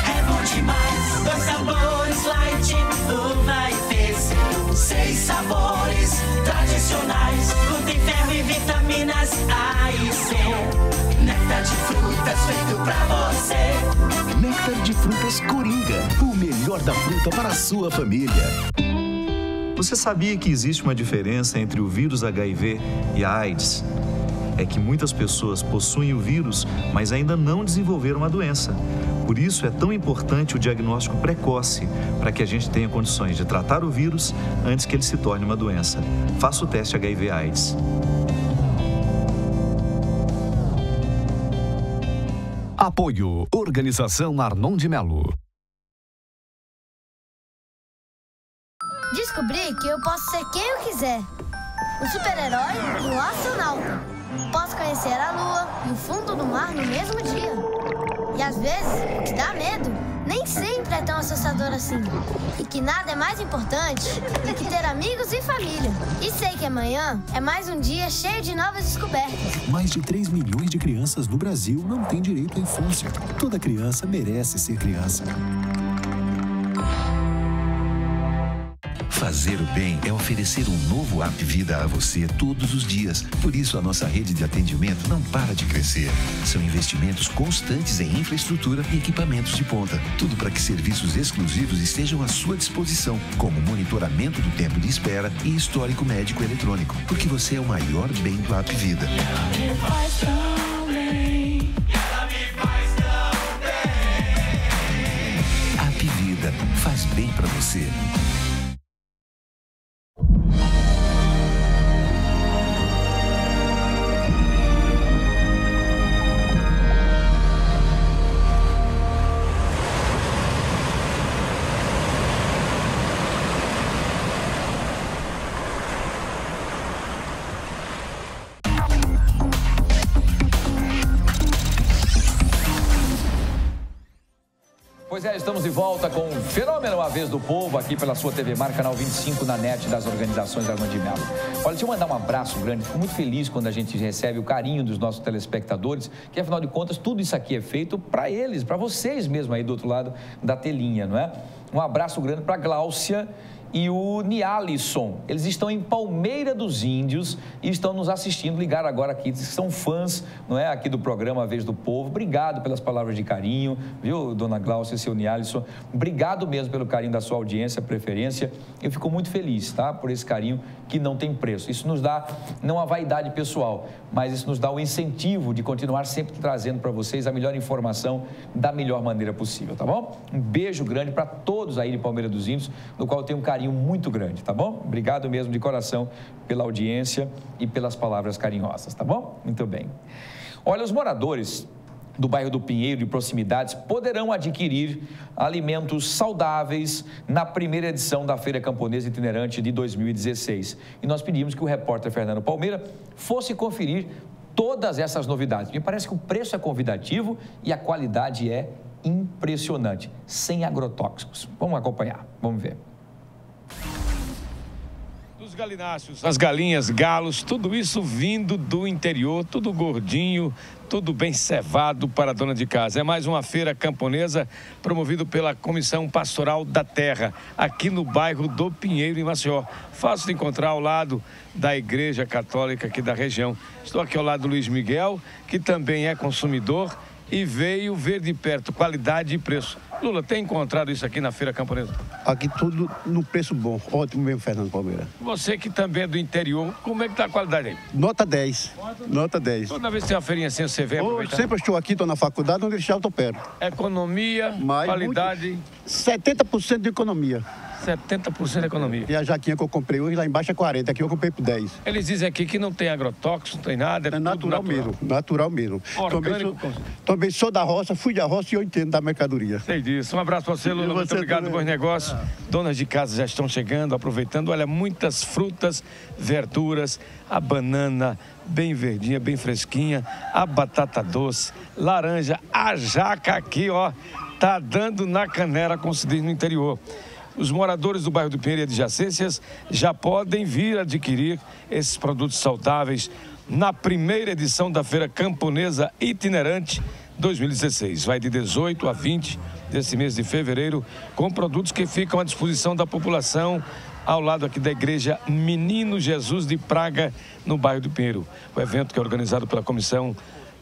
É bom demais. 2 sabores, light, uva e pêssego. 6 sabores tradicionais. Contém ferro e vitaminas A e C. Néctar de frutas feito pra você. Néctar de frutas Coringa. O melhor da fruta para a sua família. Você sabia que existe uma diferença entre o vírus HIV e a AIDS? É que muitas pessoas possuem o vírus, mas ainda não desenvolveram a doença. Por isso é tão importante o diagnóstico precoce, para que a gente tenha condições de tratar o vírus antes que ele se torne uma doença. Faça o teste HIV/AIDS. Apoio Organização Arnon de Melo. Descobri que eu posso ser quem eu quiser. Um super-herói e um astronauta. Posso conhecer a lua e o fundo do mar no mesmo dia. E às vezes, o que dá medo nem sempre é tão assustador assim. E que nada é mais importante do que ter amigos e família. E sei que amanhã é mais um dia cheio de novas descobertas. Mais de 3 milhões de crianças no Brasil não têm direito à infância. Toda criança merece ser criança. Fazer o bem é oferecer um novo App Vida a você todos os dias. Por isso, a nossa rede de atendimento não para de crescer. São investimentos constantes em infraestrutura e equipamentos de ponta. Tudo para que serviços exclusivos estejam à sua disposição, como monitoramento do tempo de espera e histórico médico eletrônico. Porque você é o maior bem do App Vida. App Vida faz bem para você. Pois é, estamos de volta com o Fenômeno A Vez do Povo, aqui pela sua TV Mar, canal 25 na net das organizações Arnon de Melo. Olha, deixa eu mandar um abraço grande, fico muito feliz quando a gente recebe o carinho dos nossos telespectadores, que afinal de contas tudo isso aqui é feito para eles, para vocês mesmo aí do outro lado da telinha, não é? Um abraço grande para a Gláucia e o Nialisson. Eles estão em Palmeira dos Índios e estão nos assistindo, ligaram agora aqui, são fãs, não é, aqui do programa A Vez do Povo. Obrigado pelas palavras de carinho, viu, dona Gláucia e seu Nialisson? Obrigado mesmo pelo carinho da sua audiência, preferência. Eu fico muito feliz, tá, por esse carinho que não tem preço. Isso nos dá, não a vaidade pessoal, mas isso nos dá o incentivo de continuar sempre trazendo para vocês a melhor informação da melhor maneira possível, tá bom? Um beijo grande para todos aí de Palmeira dos Índios, do qual eu tenho um carinho carinho muito grande, tá bom? Obrigado mesmo de coração pela audiência e pelas palavras carinhosas, tá bom? Muito bem. Olha, os moradores do bairro do Pinheiro e proximidades poderão adquirir alimentos saudáveis na primeira edição da Feira Camponesa Itinerante de 2016. E nós pedimos que o repórter Fernando Palmeira fosse conferir todas essas novidades. Me parece que o preço é convidativo e a qualidade é impressionante, sem agrotóxicos. Vamos acompanhar, vamos ver. Os galináceos, as galinhas, galos, tudo isso vindo do interior, tudo gordinho, tudo bem cevado para a dona de casa. É mais uma feira camponesa promovido pela Comissão Pastoral da Terra, aqui no bairro do Pinheiro, em Maceió. Fácil de encontrar ao lado da Igreja Católica aqui da região. Estou aqui ao lado do Luiz Miguel, que também é consumidor e veio ver de perto qualidade e preço. Lula, tem encontrado isso aqui na Feira Camponesa? Aqui tudo no preço bom. Ótimo mesmo, Fernando Palmeira. Você que também é do interior, como é que está a qualidade aí? Nota 10. Nota 10. Toda vez que tem uma feirinha assim, você vem aproveitar? Sempre estou aqui, estou na faculdade, onde deixar eu estou perto. Economia, qualidade... 70% de economia. 70% de economia. E a jaquinha que eu comprei hoje, lá embaixo é 40, aqui eu comprei por 10. Eles dizem aqui que não tem agrotóxico, não tem nada, é natural mesmo, natural mesmo. Orgânico. Também sou da roça, fui da roça e eu entendo da mercadoria. Sei disso. Um abraço para você, Lula. Muito obrigado, bons negócios. Donas de casa já estão chegando, aproveitando. Olha, muitas frutas, verduras, a banana bem verdinha, bem fresquinha, a batata doce, laranja, a jaca aqui, ó, tá dando na canela, como se diz no interior. Os moradores do bairro do Pinheiro e adjacências já podem vir adquirir esses produtos saudáveis na primeira edição da Feira Camponesa Itinerante 2016. Vai de 18 a 20 desse mês de fevereiro, com produtos que ficam à disposição da população ao lado aqui da Igreja Menino Jesus de Praga, no bairro do Pinheiro. O evento que é organizado pela Comissão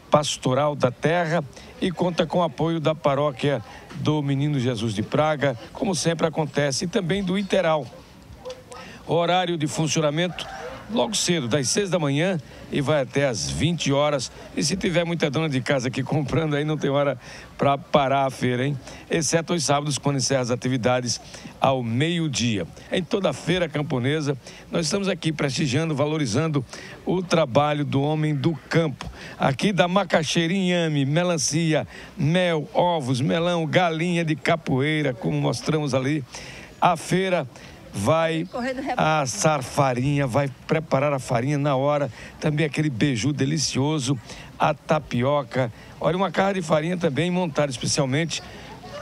Pastoral da Terra e conta com o apoio da paróquia do Menino Jesus de Praga, como sempre acontece, e também do Iteral. O horário de funcionamento logo cedo, das 6 da manhã e vai até às 20 horas. E se tiver muita dona de casa aqui comprando, aí não tem hora para parar a feira, hein? Exceto os sábados, quando encerra as atividades ao meio-dia. Em toda a feira camponesa, nós estamos aqui prestigiando, valorizando o trabalho do homem do campo. Aqui da macaxeira, inhame, melancia, mel, ovos, melão, galinha de capoeira, como mostramos ali. A feira vai assar farinha, vai preparar a farinha na hora, também aquele beiju delicioso, a tapioca. Olha, uma carga de farinha também montada especialmente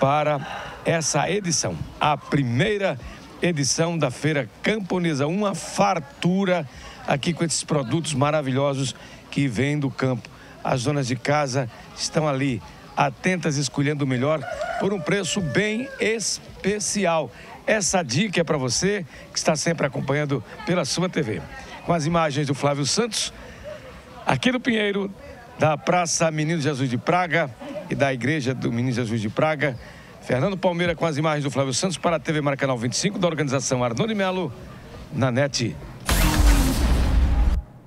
para essa edição, a primeira edição da Feira Camponesa, uma fartura aqui com esses produtos maravilhosos que vêm do campo. As donas de casa estão ali, atentas, escolhendo o melhor por um preço bem especial. Essa dica é para você que está sempre acompanhando pela sua TV. Com as imagens do Flávio Santos, aqui no Pinheiro, da Praça Menino Jesus de Praga e da Igreja do Menino Jesus de Praga. Fernando Palmeira com as imagens do Flávio Santos para a TV Maracanal 25, da organização Arnone Melo, na NET.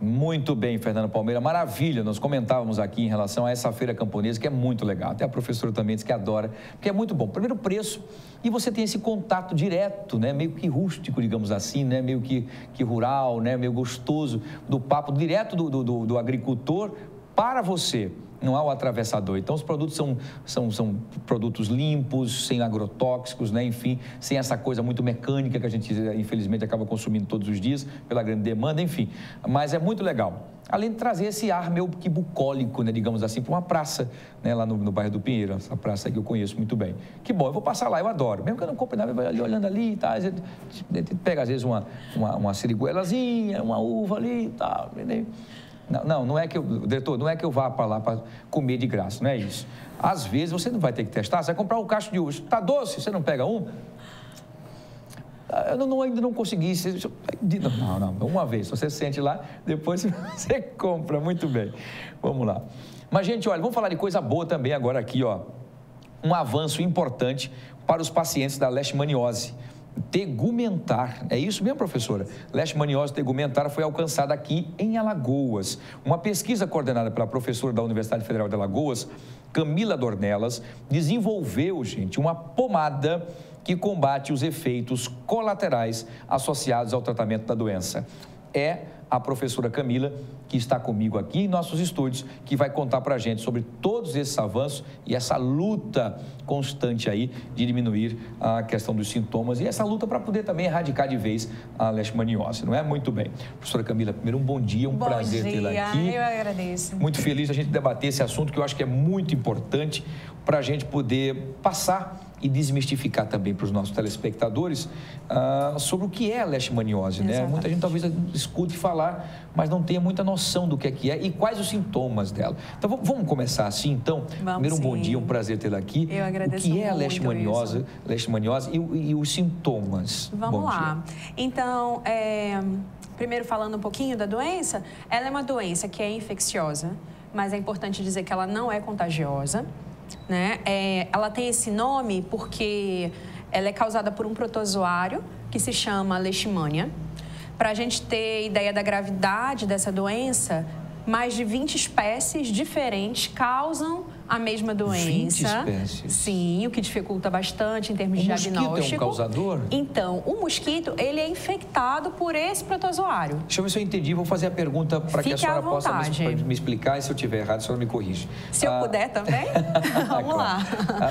Muito bem, Fernando Palmeira, maravilha. Nós comentávamos aqui em relação a essa feira camponesa, que é muito legal. Até a professora também disse que adora, porque é muito bom. Primeiro, preço, e você tem esse contato direto, né? Meio que rústico, digamos assim, né? Meio que rural, né? Meio gostoso, do papo direto do agricultor para você. Não há o atravessador. Então, os produtos são produtos limpos, sem agrotóxicos, né? Enfim, sem essa coisa muito mecânica que a gente, infelizmente, acaba consumindo todos os dias pela grande demanda, enfim. Mas é muito legal. Além de trazer esse ar meio que bucólico, né? Digamos assim, para uma praça, né? Lá no bairro do Pinheiro, essa praça que eu conheço muito bem. Que bom, eu vou passar lá, eu adoro. Mesmo que eu não compre nada, eu vou ali olhando ali e tal. A gente pega, às vezes, uma siriguelazinha, uma uva ali e tal, entendeu? Não é que eu, diretor, não é que eu vá para lá para comer de graça, não é isso. Às vezes você não vai ter que testar, você vai comprar um cacho de uvas, está doce, você não pega um? Eu ainda não consegui, não, uma vez, você sente lá, depois você compra, muito bem. Vamos lá. Mas, gente, olha, vamos falar de coisa boa também agora aqui, ó. Um avanço importante para os pacientes da leishmaniose tegumentar. É isso mesmo, professora? Leishmaniose tegumentar foi alcançada aqui em Alagoas. Uma pesquisa coordenada pela professora da Universidade Federal de Alagoas, Camila Dornelas, desenvolveu, gente, uma pomada que combate os efeitos colaterais associados ao tratamento da doença. É a professora Camila, que está comigo aqui em nossos estúdios, que vai contar para a gente sobre todos esses avanços e essa luta constante aí de diminuir a questão dos sintomas e essa luta para poder também erradicar de vez a leishmaniose, não é? Muito bem. Professora Camila, primeiro um bom dia, prazer tê-la aqui. Eu agradeço. Muito feliz de a gente debater esse assunto que eu acho que é muito importante para a gente poder passar e desmistificar também para os nossos telespectadores sobre o que é a leishmaniose, né? Muita gente talvez escute falar, mas não tenha muita noção do que é e quais os sintomas dela. Então, vamos começar assim, então? Primeiro, um bom dia, um prazer tê-la aqui. Eu agradeço muito. O que é a leishmaniose e os sintomas? Vamos lá. Então, primeiro falando um pouquinho da doença, ela é uma doença que é infecciosa, mas é importante dizer que ela não é contagiosa. Né? Ela tem esse nome porque ela é causada por um protozoário que se chama leishmania. Para a gente ter ideia da gravidade dessa doença, mais de 20 espécies diferentes causam a mesma doença. 20 espécies? Sim, o que dificulta bastante em termos de diagnóstico. O mosquito é um causador? Então, o mosquito, ele é infectado por esse protozoário. Deixa eu ver se eu entendi. Vou fazer a pergunta para que a senhora possa me explicar e se eu estiver errado, a senhora me corrige. Se eu puder também? Vamos lá.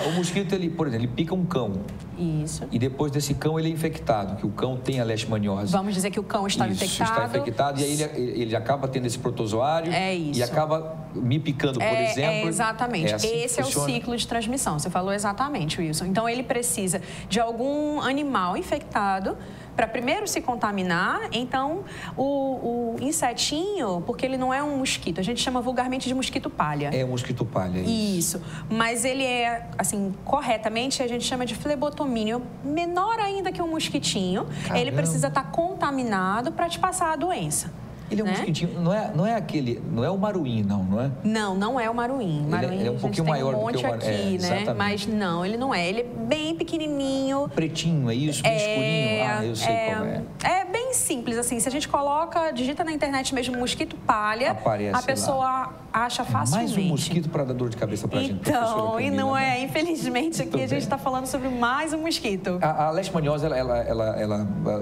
O mosquito, por exemplo, ele pica um cão. Isso. E depois desse cão, ele é infectado, que o cão tem a leishmaniose. Vamos dizer que o cão está infectado. Está infectado e aí ele acaba tendo esse protozoário. E acaba me picando, por exemplo. Exatamente. Assim esse é o ciclo de transmissão. Você falou exatamente, Wilson. Então, ele precisa de algum animal infectado para primeiro se contaminar. Então, o insetinho, porque ele não é um mosquito, a gente chama vulgarmente de mosquito palha. É um mosquito palha, isso. Mas ele é, assim, corretamente, a gente chama de flebotomínio, menor ainda que um mosquitinho. Caramba. Ele precisa estar contaminado para te passar a doença. Ele é um mosquitinho, não é o maruim, não é? Não é o maruim. Ele é um pouquinho maior do que o maruim. Aqui, né? Mas não, ele não é. Ele é bem pequenininho. Pretinho, é isso? Bem escurinho? Eu sei qual é. É bem simples, assim. Se a gente digita na internet mesmo mosquito palha, aparece a pessoa acha facilmente. Mais um mosquito para dar dor de cabeça pra gente. Então, e não é. Infelizmente, aqui a gente está falando sobre mais um mosquito. A leishmaniose,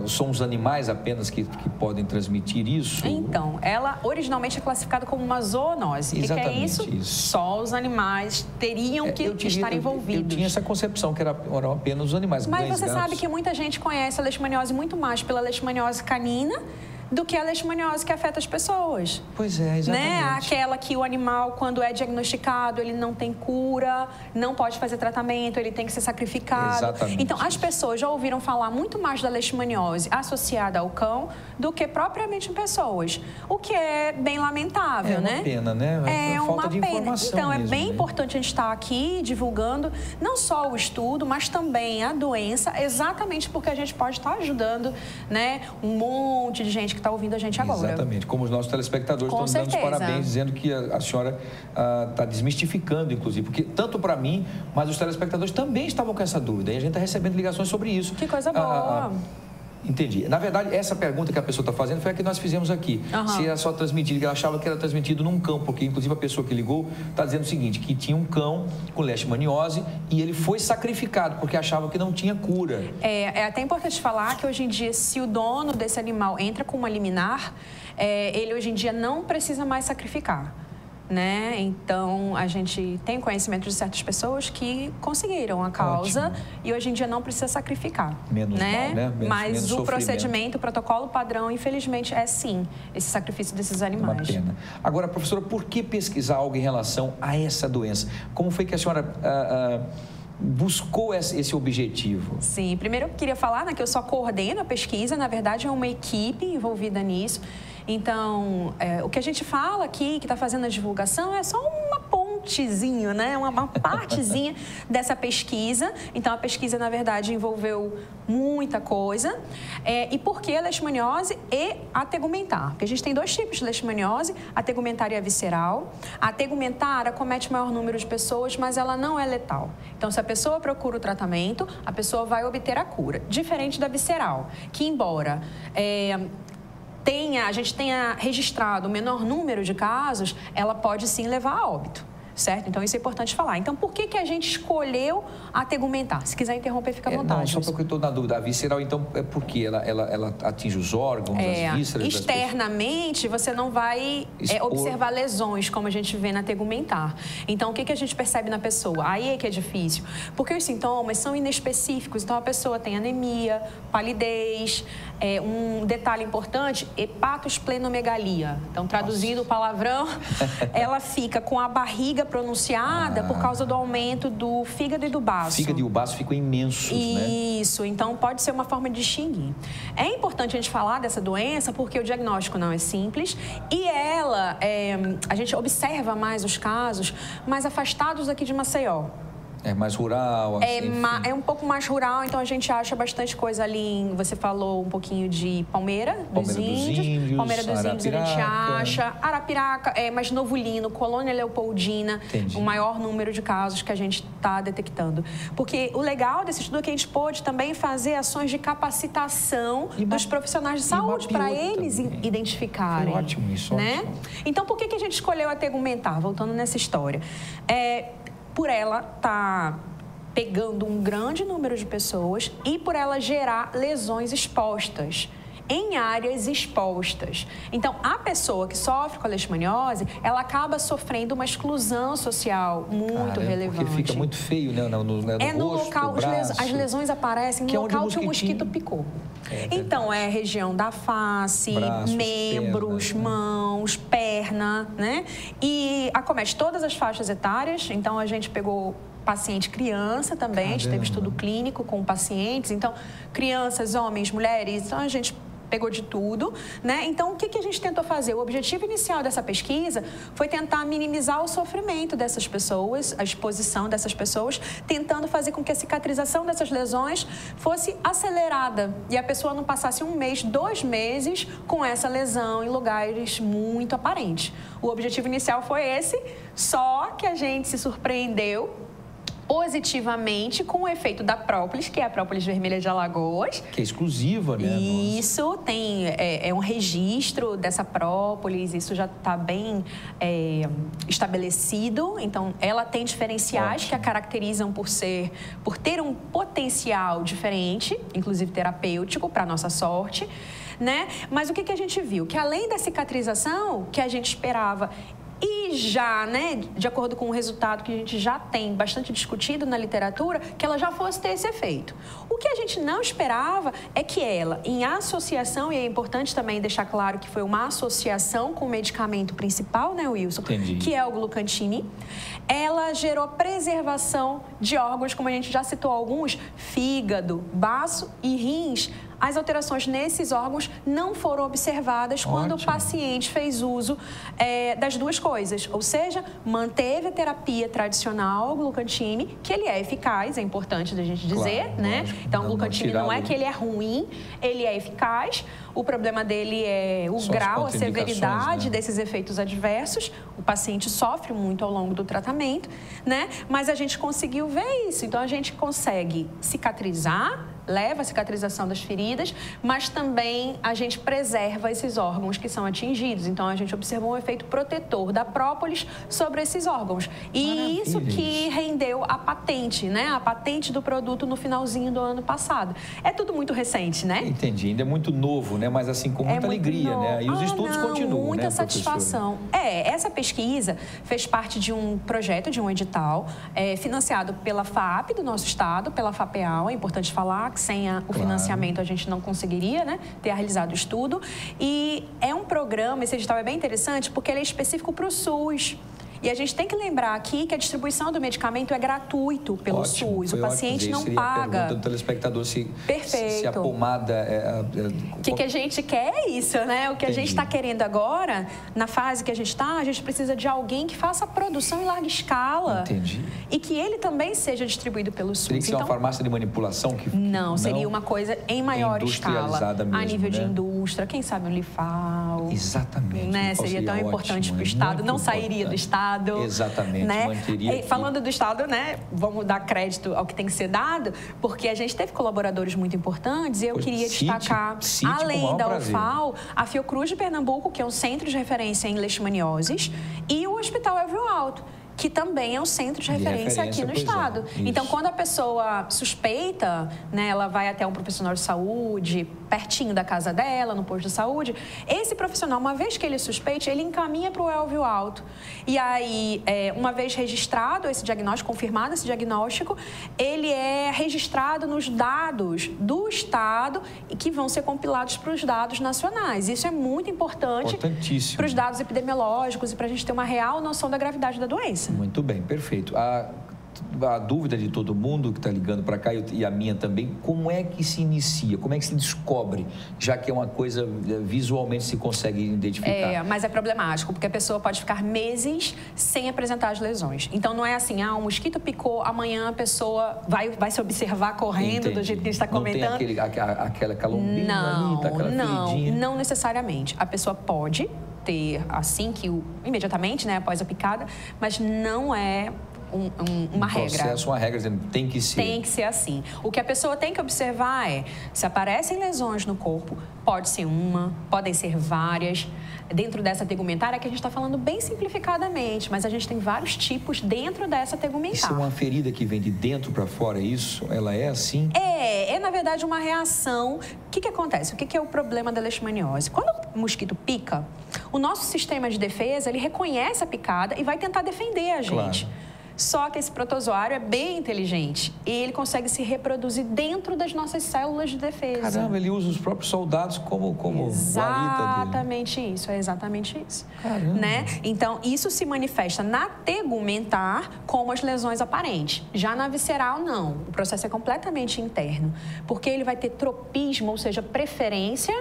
são os animais apenas que podem transmitir isso? Então, ela originalmente é classificada como uma zoonose. Exatamente. O que é isso? Só os animais teriam que estar envolvidos. Eu tinha essa concepção que eram apenas os animais. Mas você sabe que muita gente conhece a leishmaniose muito mais pela leishmaniose canina do que a leishmaniose que afeta as pessoas. Pois é, exatamente. Né? Aquela que o animal, quando é diagnosticado, ele não tem cura, não pode fazer tratamento, ele tem que ser sacrificado. Exatamente. Então, as pessoas já ouviram falar muito mais da leishmaniose associada ao cão do que propriamente em pessoas, o que é bem lamentável, né? É uma pena, né? É falta uma de pena. informação Então, mesmo, é bem né? importante a gente estar aqui divulgando não só o estudo, mas também a doença, exatamente porque a gente pode estar ajudando, né, um monte de gente que está ouvindo a gente agora. Exatamente, como os nossos telespectadores estão dando os parabéns, dizendo que a senhora está desmistificando, inclusive, porque tanto para mim, mas os telespectadores também estavam com essa dúvida, e a gente está recebendo ligações sobre isso. Que coisa boa! Entendi. Na verdade, essa pergunta que a pessoa está fazendo foi a que nós fizemos aqui. Se era só transmitido, que ela achava que era transmitido num cão, porque inclusive a pessoa que ligou está dizendo o seguinte, que tinha um cão com leishmaniose e ele foi sacrificado porque achava que não tinha cura. É até importante falar que hoje em dia, se o dono desse animal entra com uma liminar, ele hoje em dia não precisa mais sacrificar. Né? Então, a gente tem conhecimento de certas pessoas que conseguiram a causa e hoje em dia não precisa sacrificar. Menos mal, né? Mas o procedimento, o protocolo padrão, infelizmente, é sim esse sacrifício desses animais. Uma pena. Agora, professora, por que pesquisar algo em relação a essa doença? Como foi que a senhora buscou esse objetivo? Sim, primeiro eu queria falar que eu só coordeno a pesquisa, na verdade é uma equipe envolvida nisso. Então, o que a gente fala aqui, que está fazendo a divulgação, é só uma pontezinho, né? Uma partezinha dessa pesquisa. Então, a pesquisa, na verdade, envolveu muita coisa. E por que a leishmaniose e a tegumentar? Porque a gente tem dois tipos de leishmaniose, a tegumentar e a visceral. A tegumentar acomete o maior número de pessoas, mas ela não é letal. Então, se a pessoa procura o tratamento, a pessoa vai obter a cura. Diferente da visceral, que embora a gente tenha registrado o menor número de casos, ela pode sim levar a óbito. certo? Então, isso é importante falar. Então, por que a gente escolheu a tegumentar? Se quiser interromper, fica à vontade. Não, só porque eu estou na dúvida. A visceral, então, é porque ela atinge os órgãos, as vísceras? Externamente, você não vai observar lesões, como a gente vê na tegumentar. Então, o que a gente percebe na pessoa? Aí é que é difícil. Porque os sintomas são inespecíficos. Então, a pessoa tem anemia, palidez, um detalhe importante, hepatosplenomegalia. Então, traduzindo o palavrão, ela fica com a barriga pronunciada por causa do aumento do fígado e do baço. O fígado e o baço ficam imensos, né? Isso, então pode ser uma forma de distinguir. É importante a gente falar dessa doença porque o diagnóstico não é simples e a gente observa mais os casos mais afastados aqui de Maceió. É mais rural, assim, é um pouco mais rural, então a gente acha bastante coisa ali. Você falou um pouquinho de Palmeira dos Índios. Palmeira dos Índios a gente acha. Arapiraca, mas Novo Lino, Colônia Leopoldina. Entendi. O maior número de casos que a gente está detectando. Porque o legal desse estudo é que a gente pôde também fazer ações de capacitação dos profissionais de saúde para eles identificarem. Foi ótimo isso, né? ótimo. Então, por que a gente escolheu a tegumentar? Voltando nessa história. Por ela estar pegando um grande número de pessoas e por ela gerar lesões expostas, em áreas expostas. Então, a pessoa que sofre com a leishmaniose, ela acaba sofrendo uma exclusão social muito relevante. Porque fica muito feio, né? No rosto, local, as lesões aparecem no local que o mosquito picou. Então, é a região da face, braços, membros, mãos, perna, né? E acomete todas as faixas etárias. Então, a gente pegou paciente criança também, a gente teve estudo clínico com pacientes. Então, crianças, homens, mulheres, então a gente pegou de tudo, né? Então, o que a gente tentou fazer? O objetivo inicial dessa pesquisa foi tentar minimizar o sofrimento dessas pessoas, a exposição dessas pessoas, tentando fazer com que a cicatrização dessas lesões fosse acelerada e a pessoa não passasse 1 mês, 2 meses com essa lesão em lugares muito aparentes. O objetivo inicial foi esse, só que a gente se surpreendeu positivamente com o efeito da própolis, que é a própolis vermelha de Alagoas. Que é exclusiva, né? Isso, tem um registro dessa própolis, isso já está bem estabelecido. Então, ela tem diferenciais que a caracterizam por ter um potencial diferente, inclusive terapêutico, para a nossa sorte, né? Mas o que a gente viu? Que além da cicatrização que a gente esperava e já, né, de acordo com o resultado que a gente já tem bastante discutido na literatura, que ela já fosse ter esse efeito. O que a gente não esperava é que ela, em associação, e é importante também deixar claro que foi uma associação com o medicamento principal, né, Wilson? Entendi. Que é o glucantine, ela gerou preservação de órgãos, como a gente já citou alguns, fígado, baço e rins. As alterações nesses órgãos não foram observadas quando o paciente fez uso das duas coisas. Ou seja, manteve a terapia tradicional, o glucantine, que ele é eficaz, é importante da gente dizer, né? Lógico. Então, o glucantine não é que ele é ruim, ele é eficaz. O problema dele é o grau, a severidade, né, desses efeitos adversos. O paciente sofre muito ao longo do tratamento, né? Mas a gente conseguiu ver isso. Então, a gente consegue cicatrizar, leva a cicatrização das feridas, mas também a gente preserva esses órgãos que são atingidos. Então, a gente observou um efeito protetor da própolis sobre esses órgãos. E isso que rendeu a patente, né? A patente do produto no finalzinho do ano passado. É tudo muito recente, né? Entendi. Ainda é muito novo, né? Mas assim, com muita alegria, né? E os estudos continuam, muita, né, satisfação. Essa pesquisa fez parte de um projeto, de um edital, financiado pela FAP do nosso estado, pela FAPEAL, é importante falar que sem o financiamento a gente não conseguiria, né, ter realizado o estudo. E é um programa, esse edital é bem interessante porque ele é específico para o SUS. E a gente tem que lembrar aqui que a distribuição do medicamento é gratuito pelo SUS. O paciente não paga. A pergunta do telespectador se a pomada O que a gente quer é isso, né? O que a gente está querendo agora, na fase que a gente está, a gente precisa de alguém que faça a produção em larga escala. Entendi. E que ele também seja distribuído pelo SUS. Teria que ser uma farmácia de manipulação? Não, seria uma coisa em maior escala. Mesmo, a nível de né? indústria, quem sabe um Lifal. Exatamente. Né? Seria tão importante para o Estado, não sairia do Estado. Exatamente, né? manteria. Falando do Estado, né? Vamos dar crédito ao que tem que ser dado, porque a gente teve colaboradores muito importantes e eu queria destacar, além da UFAL, a Fiocruz de Pernambuco, que é um centro de referência em leishmanioses, e o Hospital Elvio Alto, que também é um centro de referência aqui no estado. Então, quando a pessoa suspeita, né, ela vai até um profissional de saúde, pertinho da casa dela, no posto de saúde, esse profissional, uma vez que ele suspeite, ele encaminha para o Elvio Alto. E aí, uma vez registrado esse diagnóstico, confirmado esse diagnóstico, ele é registrado nos dados do estado e que vão ser compilados para os dados nacionais. Isso é muito importante para os dados epidemiológicos e para a gente ter uma real noção da gravidade da doença. Muito bem, perfeito. A dúvida de todo mundo que está ligando para cá e a minha também, como é que se inicia? Como é que se descobre? Já que é uma coisa visualmente se consegue identificar. Mas é problemático, porque a pessoa pode ficar meses sem apresentar as lesões. Então, não é assim, um mosquito picou, amanhã a pessoa vai se observar correndo do jeito que a gente está comentando. Não tem aquela calombinha ali, aquela feridinha? Não necessariamente. A pessoa pode ter imediatamente, né, após a picada, mas não é uma regra. Uma regra dizendo tem que ser. Tem que ser assim. O que a pessoa tem que observar é, se aparecem lesões no corpo, pode ser uma, podem ser várias. Dentro dessa tegumentária, que a gente está falando bem simplificadamente, mas a gente tem vários tipos dentro dessa tegumentária. Isso é uma ferida que vem de dentro para fora, isso? Ela é assim? É na verdade uma reação. O que acontece? O que é o problema da leishmaniose? Quando o mosquito pica, o nosso sistema de defesa, ele reconhece a picada e vai tentar defender a gente. Claro. Só que esse protozoário é bem inteligente e ele consegue se reproduzir dentro das nossas células de defesa. Caramba, ele usa os próprios soldados como exatamente isso, é exatamente isso. Caramba. Né? Então, isso se manifesta na tegumentar como as lesões aparentes. Já na visceral, não. O processo é completamente interno, porque ele vai ter tropismo, ou seja, preferência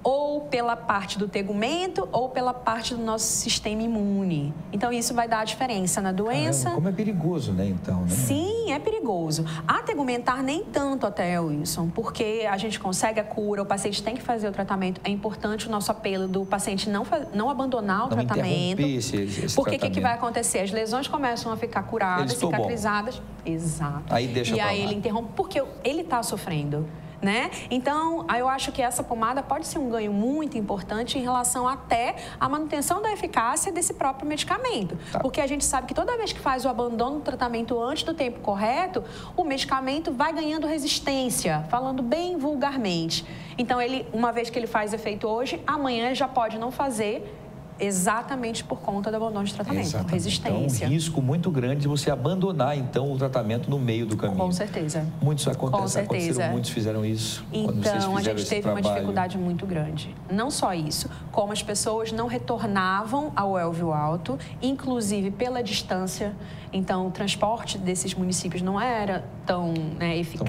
ou pela parte do tegumento ou pela parte do nosso sistema imune. Então, isso vai dar a diferença na doença. Caramba, como é perigoso, né, então? Né? Sim, é perigoso. A tegumentar nem tanto até, Wilson, porque a gente consegue a cura, o paciente tem que fazer o tratamento. É importante o nosso apelo do paciente não abandonar o tratamento. Esse porque o que vai acontecer? As lesões começam a ficar curadas, cicatrizadas. Exato. Aí deixa pra lá. Ele interrompe porque ele está sofrendo. Né? Então, eu acho que essa pomada pode ser um ganho muito importante em relação até à manutenção da eficácia desse próprio medicamento. Porque a gente sabe que toda vez que faz o abandono do tratamento antes do tempo correto, o medicamento vai ganhando resistência, falando bem vulgarmente. Então, uma vez que ele faz efeito hoje, amanhã ele já pode não fazer, exatamente por conta do abandono de tratamento, resistência. Então, um risco muito grande de você abandonar, então, o tratamento no meio do caminho. Com certeza. Muitos aconteceram, muitos fizeram isso. Então, a gente teve uma dificuldade muito grande. Não só isso, como as pessoas não retornavam ao Elvio Alto, inclusive pela distância. Então, o transporte desses municípios não era tão eficaz,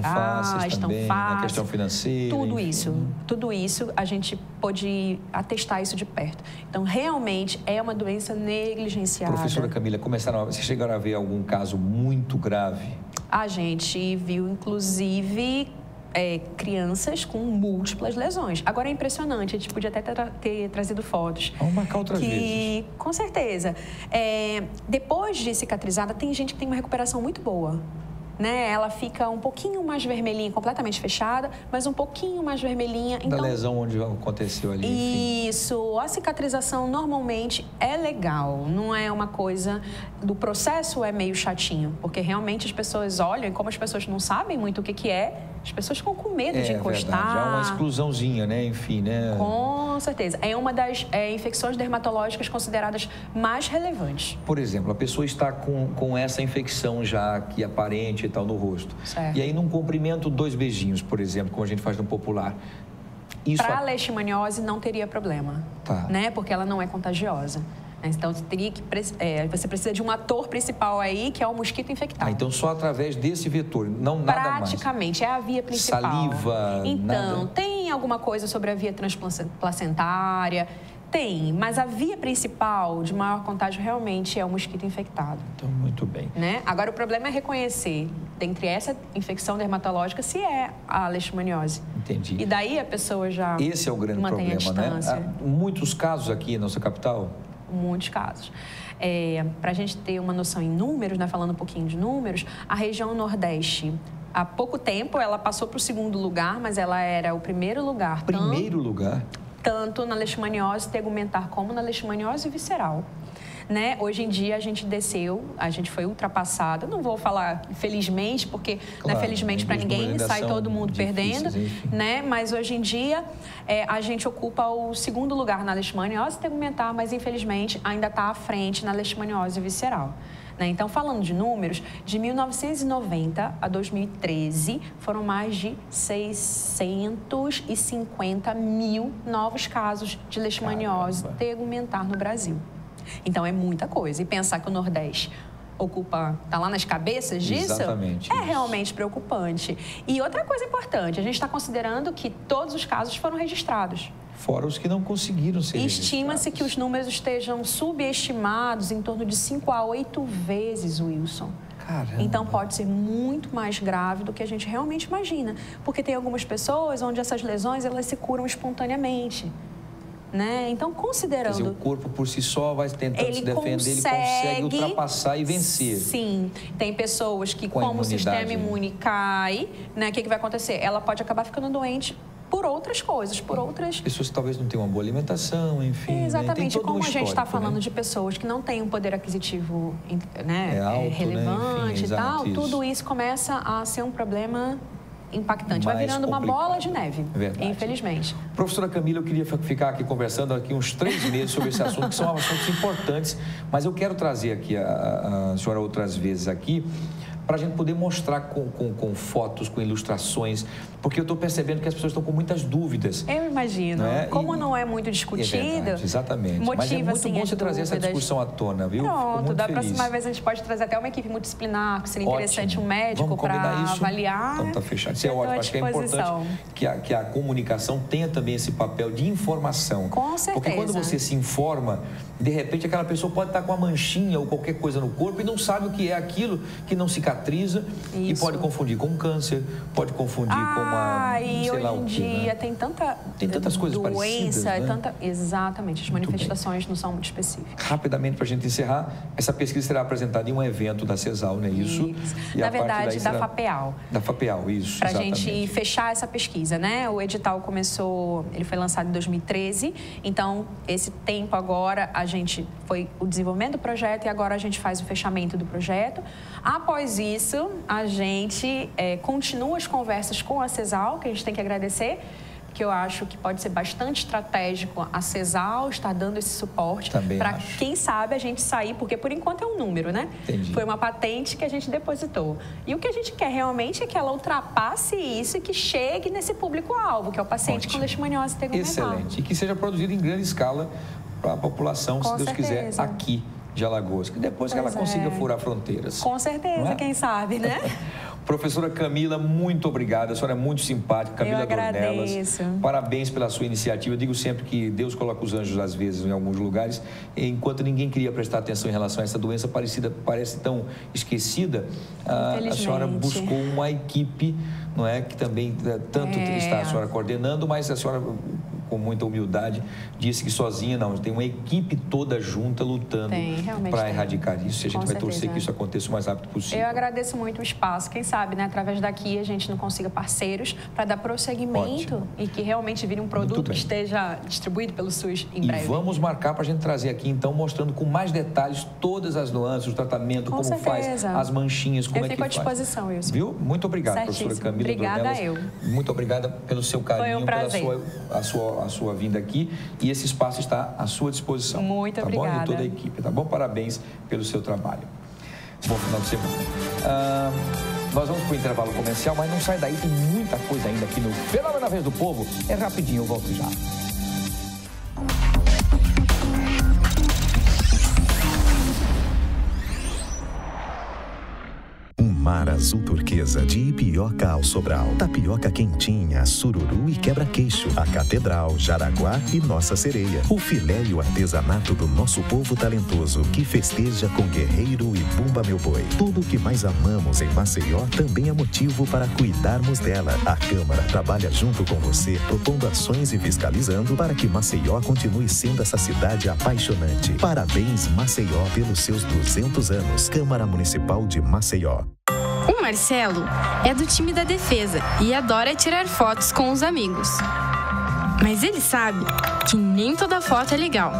tão fácil. A questão financeira. Tudo isso, a gente pôde atestar isso de perto. Então, realmente, é uma doença negligenciada. Professora Camila, vocês chegaram a ver algum caso muito grave? A gente viu, inclusive, crianças com múltiplas lesões. Agora é impressionante, a gente podia até ter trazido fotos. Vamos marcar outras vezes. Com certeza. Depois de cicatrizada, tem gente que tem uma recuperação muito boa. Né? Ela fica um pouquinho mais vermelhinha, completamente fechada, mas um pouquinho mais vermelhinha. Da lesão onde aconteceu ali. Enfim. Isso. A cicatrização normalmente é legal. Não é uma coisa... Do processo é meio chatinho, porque realmente as pessoas olham e como as pessoas não sabem muito o que é, as pessoas ficam com medo de encostar. Verdade. Há uma exclusãozinha, né? Enfim, né? Com certeza. É uma das infecções dermatológicas consideradas mais relevantes. Por exemplo, a pessoa está com essa infecção já aqui aparente e tal no rosto. Certo. E aí, num comprimento, 2 beijinhos, por exemplo, como a gente faz no popular. Para a leishmaniose não teria problema, né? Porque ela não é contagiosa. Então, você precisa de um ator principal aí, que é o mosquito infectado. Então, só através desse vetor, nada mais? Praticamente, é a via principal. Saliva, Então, tem alguma coisa sobre a via transplacentária? Tem, mas a via principal de maior contágio realmente é o mosquito infectado. Então, muito bem. Né? Agora, o problema é reconhecer, dentre essa infecção dermatológica, se é a leishmaniose. Entendi. E daí a pessoa já Esse é o grande mantém problema, a distância. Né? Há muitos casos aqui na nossa capital? Muitos casos. Para a gente ter uma noção em números, né, falando um pouquinho de números, a região Nordeste, há pouco tempo, ela passou para o 2º lugar, mas ela era o 1º lugar. Primeiro lugar? Tanto na leishmaniose tegumentar como na leishmaniose visceral. né? Hoje em dia a gente desceu, a gente foi ultrapassado. Não vou falar felizmente, porque não é felizmente para ninguém, sai todo mundo perdendo, né? Mas hoje em dia a gente ocupa o 2º lugar na leishmaniose tegumentar, mas infelizmente ainda está à frente na leishmaniose visceral. Então, falando de números, de 1990 a 2013, foram mais de 650 mil novos casos de leishmaniose tegumentar no Brasil. Então, é muita coisa. E pensar que o Nordeste está lá nas cabeças disso, exatamente é realmente preocupante. E outra coisa importante, a gente está considerando que todos os casos foram registrados. Fora os que não conseguiram ser registrados. Estima-se que os números estejam subestimados em torno de 5 a 8 vezes, Wilson. Caramba. Então, pode ser muito mais grave do que a gente realmente imagina. Porque tem algumas pessoas onde essas lesões elas se curam espontaneamente. Né? Então, considerando... Quer dizer, o corpo por si só vai tentando se defender, ele consegue ultrapassar e vencer. Sim. Tem pessoas que, como o sistema imune cai, né? O que vai acontecer? Ela pode acabar ficando doente por outras coisas, por outras... Pessoas que talvez não tenham uma boa alimentação, enfim. Exatamente. Né? Como a gente está falando de pessoas que não têm um poder aquisivo, né? Alto, relevante, né? Enfim, e tal, tudo isso começa a ser um problema impactante. Vai virando uma bola de neve, infelizmente. Professora Camila, eu queria ficar aqui conversando aqui uns 3 meses sobre esse assunto, que são assuntos importantes, mas eu quero trazer aqui a senhora outras vezes aqui, para a gente poder mostrar com fotos, com ilustrações, porque eu estou percebendo que as pessoas estão com muitas dúvidas. Eu imagino. Né? Como não é muito discutido, verdade, exatamente. Motiva, mas é muito assim, bom você trazer essa discussão à tona, viu? Pronto, da próxima vez a gente pode trazer até uma equipe multidisciplinar, que seria interessante um médico para avaliar. Então, tá fechado. Isso é ótimo. Acho que é importante que a comunicação tenha também esse papel de informação. Com certeza. Porque quando você se informa, de repente aquela pessoa pode estar com uma manchinha ou qualquer coisa no corpo e não sabe o que é aquilo, que não cicatriza e pode confundir com câncer, pode confundir com uma, e sei lá hoje o em quê, dia né? tem tantas coisas doença, parecidas, né? Exatamente, as manifestações não são muito específicas. Rapidamente, para a gente encerrar, essa pesquisa será apresentada em um evento da CESAL, não é isso? E na verdade, da FAPEAL. Da FAPEAL, isso, para a gente fechar essa pesquisa, né? O edital começou, ele foi lançado em 2013, então esse tempo agora foi o desenvolvimento do projeto e agora a gente faz o fechamento do projeto. Após isso, a gente continua as conversas com a CESAL, que a gente tem que agradecer, que eu acho que pode ser bastante estratégico a CESAL estar dando esse suporte para, quem sabe, a gente sair, porque por enquanto é um número, né? Entendi. Foi uma patente que a gente depositou. E o que a gente quer realmente é que ela ultrapasse isso e que chegue nesse público-alvo, que é o paciente com leishmaniose tegumentar. Excelente. E que seja produzido em grande escala para a população, se Deus quiser, aqui de Alagoas. Que depois que ela consiga furar fronteiras. Com certeza, quem sabe, né? Professora Camila, muito obrigada. A senhora é muito simpática. Camila Dornelas. Parabéns pela sua iniciativa. Eu digo sempre que Deus coloca os anjos, às vezes, em alguns lugares. Enquanto ninguém queria prestar atenção em relação a essa doença parece tão esquecida, a senhora buscou uma equipe, não é, que também tanto está a senhora coordenando, mas a senhora, com muita humildade, disse que sozinha não, tem uma equipe toda junta lutando para erradicar isso. E a gente vai torcer que isso aconteça o mais rápido possível. Eu agradeço muito o espaço. Quem sabe, né, através daqui a gente não consiga parceiros para dar prosseguimento e que realmente vire um produto que esteja distribuído pelo SUS em breve. E vamos marcar para a gente trazer aqui, então, mostrando com mais detalhes todas as nuances, o tratamento, como faz, as manchinhas, como é que faz. Eu fico à disposição, Wilson. Viu? Muito obrigado, professora Camila Dornelas. Obrigada muito obrigada pelo seu carinho, pela sua vinda aqui. E esse espaço está à sua disposição. Muito obrigada. Bom? E toda a equipe, tá bom? Parabéns pelo seu trabalho. Bom final de semana. Nós vamos para o intervalo comercial, mas não sai daí, tem muita coisa ainda aqui no Fenômeno da Vez do Povo. É rapidinho, eu volto já. Mar azul turquesa de Ipioca ao Sobral. Tapioca quentinha, sururu e quebra-queixo. A Catedral, Jaraguá e Nossa Sereia. O filé e o artesanato do nosso povo talentoso que festeja com Guerreiro e Bumba Meu Boi. Tudo o que mais amamos em Maceió também é motivo para cuidarmos dela. A Câmara trabalha junto com você, propondo ações e fiscalizando para que Maceió continue sendo essa cidade apaixonante. Parabéns, Maceió, pelos seus 200 anos. Câmara Municipal de Maceió. O Marcelo é do time da defesa e adora tirar fotos com os amigos. Mas ele sabe que nem toda foto é legal.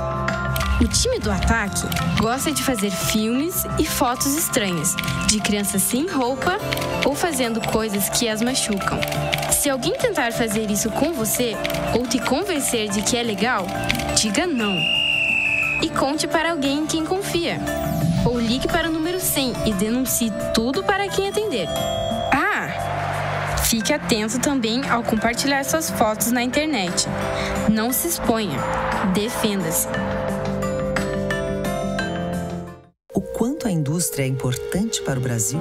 O time do ataque gosta de fazer filmes e fotos estranhas, de crianças sem roupa ou fazendo coisas que as machucam. Se alguém tentar fazer isso com você ou te convencer de que é legal, diga não. E conte para alguém em quem confia. Ou ligue para o número 100 e denuncie tudo para quem atender. Fique atento também ao compartilhar suas fotos na internet. Não se exponha. Defenda-se. O quanto a indústria é importante para o Brasil?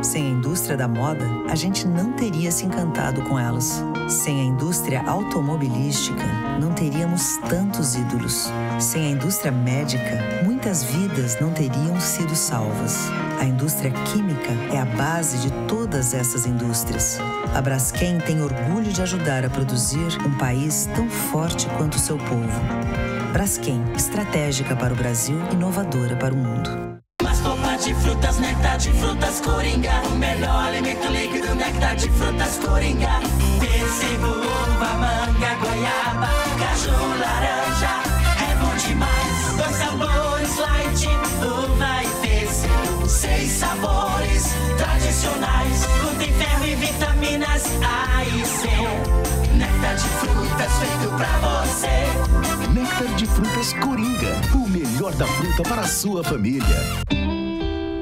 Sem a indústria da moda, a gente não teria se encantado com elas. Sem a indústria automobilística, não teríamos tantos ídolos. Sem a indústria médica, muitas vidas não teriam sido salvas. A indústria química é a base de todas essas indústrias. A Braskem tem orgulho de ajudar a produzir um país tão forte quanto o seu povo. Braskem, estratégica para o Brasil, inovadora para o mundo. Sopa de frutas, néctar de frutas Coringa. O melhor alimento líquido, néctar de frutas Coringa. Pêssego, uva, manga, goiaba, caju, laranja. É bom demais. 2 sabores light, uva e pêssego. 6 sabores tradicionais. Contém ferro e vitaminas A e C. Néctar de frutas feito pra você. Néctar de frutas Coringa. O melhor da fruta para a sua família.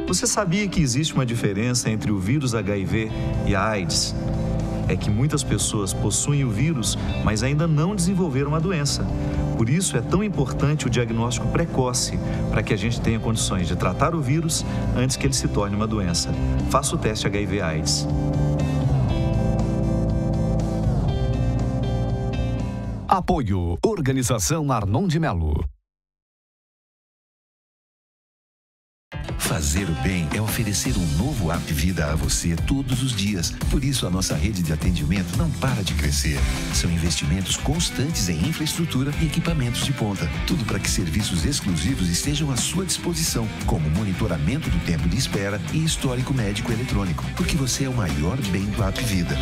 Você sabia que existe uma diferença entre o vírus HIV e a AIDS? É que muitas pessoas possuem o vírus, mas ainda não desenvolveram a doença. Por isso é tão importante o diagnóstico precoce, para que a gente tenha condições de tratar o vírus antes que ele se torne uma doença. Faça o teste HIV/AIDS. Apoio Organização Arnon de Melo. Fazer o bem é oferecer um novo App Vida a você todos os dias. Por isso, a nossa rede de atendimento não para de crescer. São investimentos constantes em infraestrutura e equipamentos de ponta. Tudo para que serviços exclusivos estejam à sua disposição, como monitoramento do tempo de espera e histórico médico eletrônico. Porque você é o maior bem do App Vida.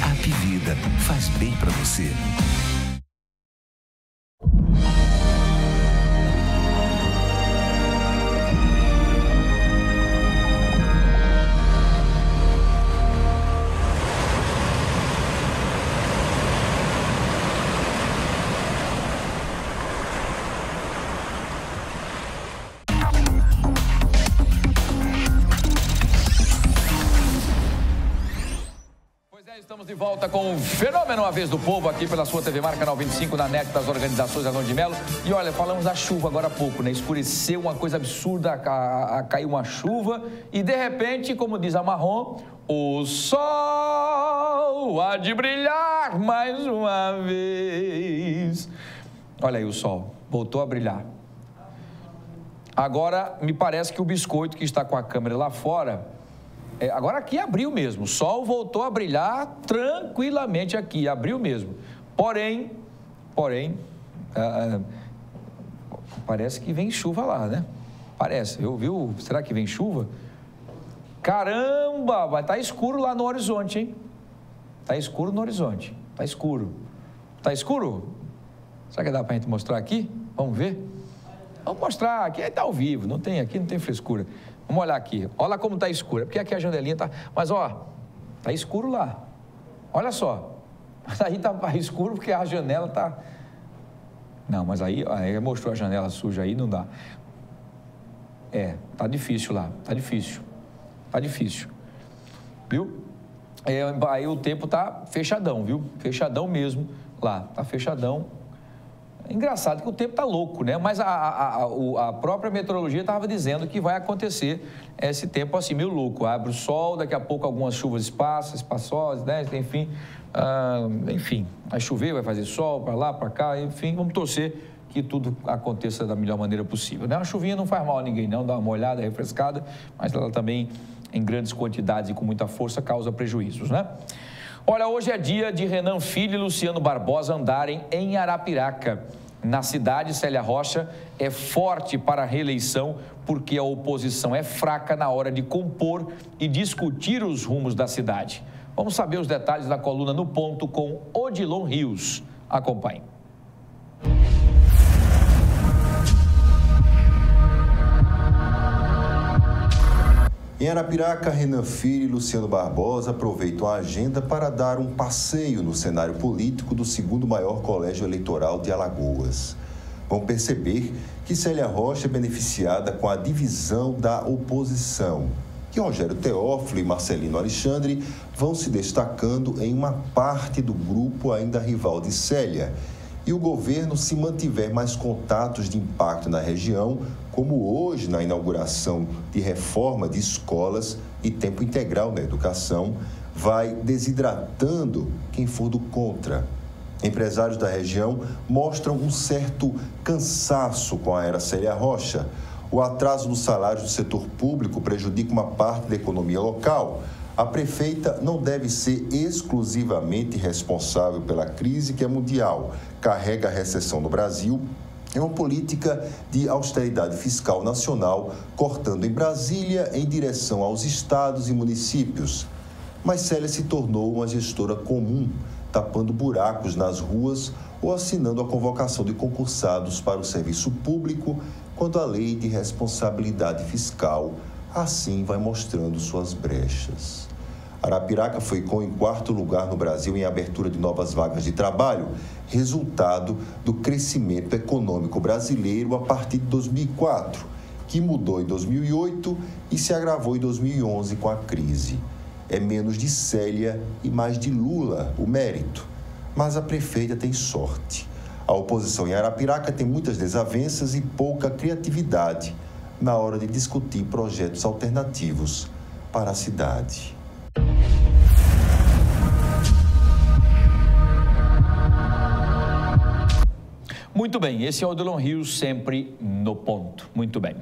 App Vida faz bem para você. Estamos de volta com o Fenômeno A Vez do Povo, aqui pela sua TV Mar, canal 25, na net das organizações Arnon de Melo. E olha, falamos da chuva agora há pouco, né? Escureceu, uma coisa absurda, caiu uma chuva e de repente, como diz a Marrom, o sol há de brilhar mais uma vez. Olha aí o sol, voltou a brilhar. Agora, me parece que o biscoito que está com a câmera lá fora... agora aqui abriu mesmo, o sol voltou a brilhar tranquilamente aqui, abriu mesmo. Porém, parece que vem chuva lá, né? Parece, viu? Será que vem chuva? Caramba, vai estar escuro lá no horizonte, hein? Tá escuro no horizonte, tá escuro. Tá escuro? Será que dá pra gente mostrar aqui? Vamos ver? Vamos mostrar, aqui tá ao vivo, aqui não tem frescura. Vamos olhar aqui, olha como está escuro, porque aqui a janelinha está... Mas, ó, está escuro lá, olha só. Mas aí está escuro porque a janela está... Não, mas aí mostrou a janela suja aí, não dá. Tá difícil lá, tá difícil. Viu? Aí o tempo tá fechadão, viu? Fechadão mesmo lá, tá fechadão. Engraçado que o tempo está louco, né? Mas a própria meteorologia estava dizendo que vai acontecer esse tempo assim, meio louco. Abre o sol, daqui a pouco algumas chuvas espaçosas, né? Enfim, vai chover, vai fazer sol para lá, para cá, enfim, vamos torcer que tudo aconteça da melhor maneira possível, né? Uma chuvinha não faz mal a ninguém, não, dá uma molhada, refrescada, mas ela também, em grandes quantidades e com muita força, causa prejuízos, né? Olha, hoje é dia de Renan Filho e Luciano Barbosa andarem em Arapiraca. Na cidade, Célia Rocha é forte para a reeleição porque a oposição é fraca na hora de compor e discutir os rumos da cidade. Vamos saber os detalhes da coluna No Ponto com Odilon Rios. Acompanhe. Em Arapiraca, Renan Filho e Luciano Barbosa aproveitam a agenda para dar um passeio no cenário político do segundo maior colégio eleitoral de Alagoas. Vão perceber que Célia Rocha é beneficiada com a divisão da oposição. Que Rogério Teófilo e Marcelino Alexandre vão se destacando em uma parte do grupo ainda rival de Célia. E o governo, se mantiver mais contatos de impacto na região, como hoje na inauguração de reforma de escolas e tempo integral na educação, vai desidratando quem for do contra. Empresários da região mostram um certo cansaço com a era Célia Rocha. O atraso dos salários do setor público prejudica uma parte da economia local. A prefeita não deve ser exclusivamente responsável pela crise que é mundial, carrega a recessão no Brasil. É uma política de austeridade fiscal nacional, cortando em Brasília em direção aos estados e municípios. Mas Célia se tornou uma gestora comum, tapando buracos nas ruas ou assinando a convocação de concursados para o serviço público, quando a lei de responsabilidade fiscal assim vai mostrando suas brechas. Arapiraca ficou em 4º lugar no Brasil em abertura de novas vagas de trabalho, resultado do crescimento econômico brasileiro a partir de 2004, que mudou em 2008 e se agravou em 2011 com a crise. É menos de Célia e mais de Lula o mérito, mas a prefeita tem sorte. A oposição em Arapiraca tem muitas desavenças e pouca criatividade na hora de discutir projetos alternativos para a cidade. Muito bem, esse é o Odilon Rios, sempre no ponto. Muito bem.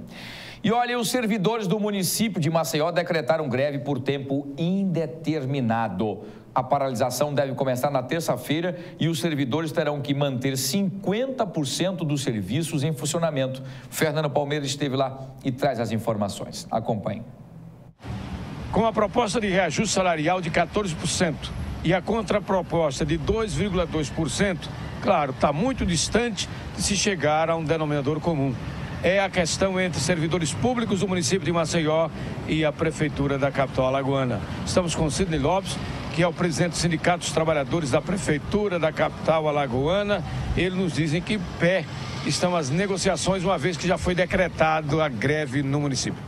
E olha, os servidores do município de Maceió decretaram greve por tempo indeterminado. A paralisação deve começar na terça-feira e os servidores terão que manter 50% dos serviços em funcionamento. Fernando Palmeira esteve lá e traz as informações. Acompanhe. Com a proposta de reajuste salarial de 14% e a contraproposta de 2,2%, claro, está muito distante de se chegar a um denominador comum. É a questão entre servidores públicos do município de Maceió e a prefeitura da capital alagoana. Estamos com Sidney Lopes, que é o presidente do Sindicato dos Trabalhadores da prefeitura da capital alagoana. Ele nos diz em que pé estão as negociações, uma vez que já foi decretado a greve no município.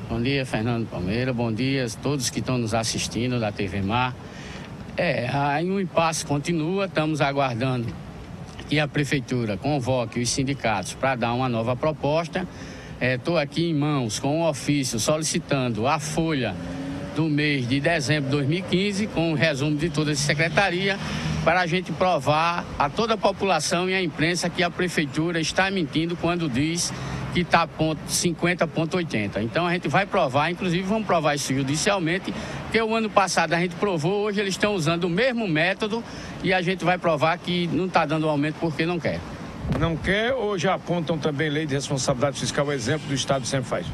Bom dia, Fernando Palmeira. Bom dia a todos que estão nos assistindo da TV Mar. Aí o impasse continua, estamos aguardando que a prefeitura convoque os sindicatos para dar uma nova proposta. Estou aqui em mãos com um ofício solicitando a folha do mês de dezembro de 2015, com um resumo de toda essa secretaria, para a gente provar a toda a população e a imprensa que a prefeitura está mentindo quando diz que está 50,80. Então a gente vai provar, inclusive vamos provar isso judicialmente, porque o ano passado a gente provou, hoje eles estão usando o mesmo método e a gente vai provar que não está dando aumento porque não quer. Não quer ou já apontam também lei de responsabilidade fiscal, o exemplo do Estado sempre faz?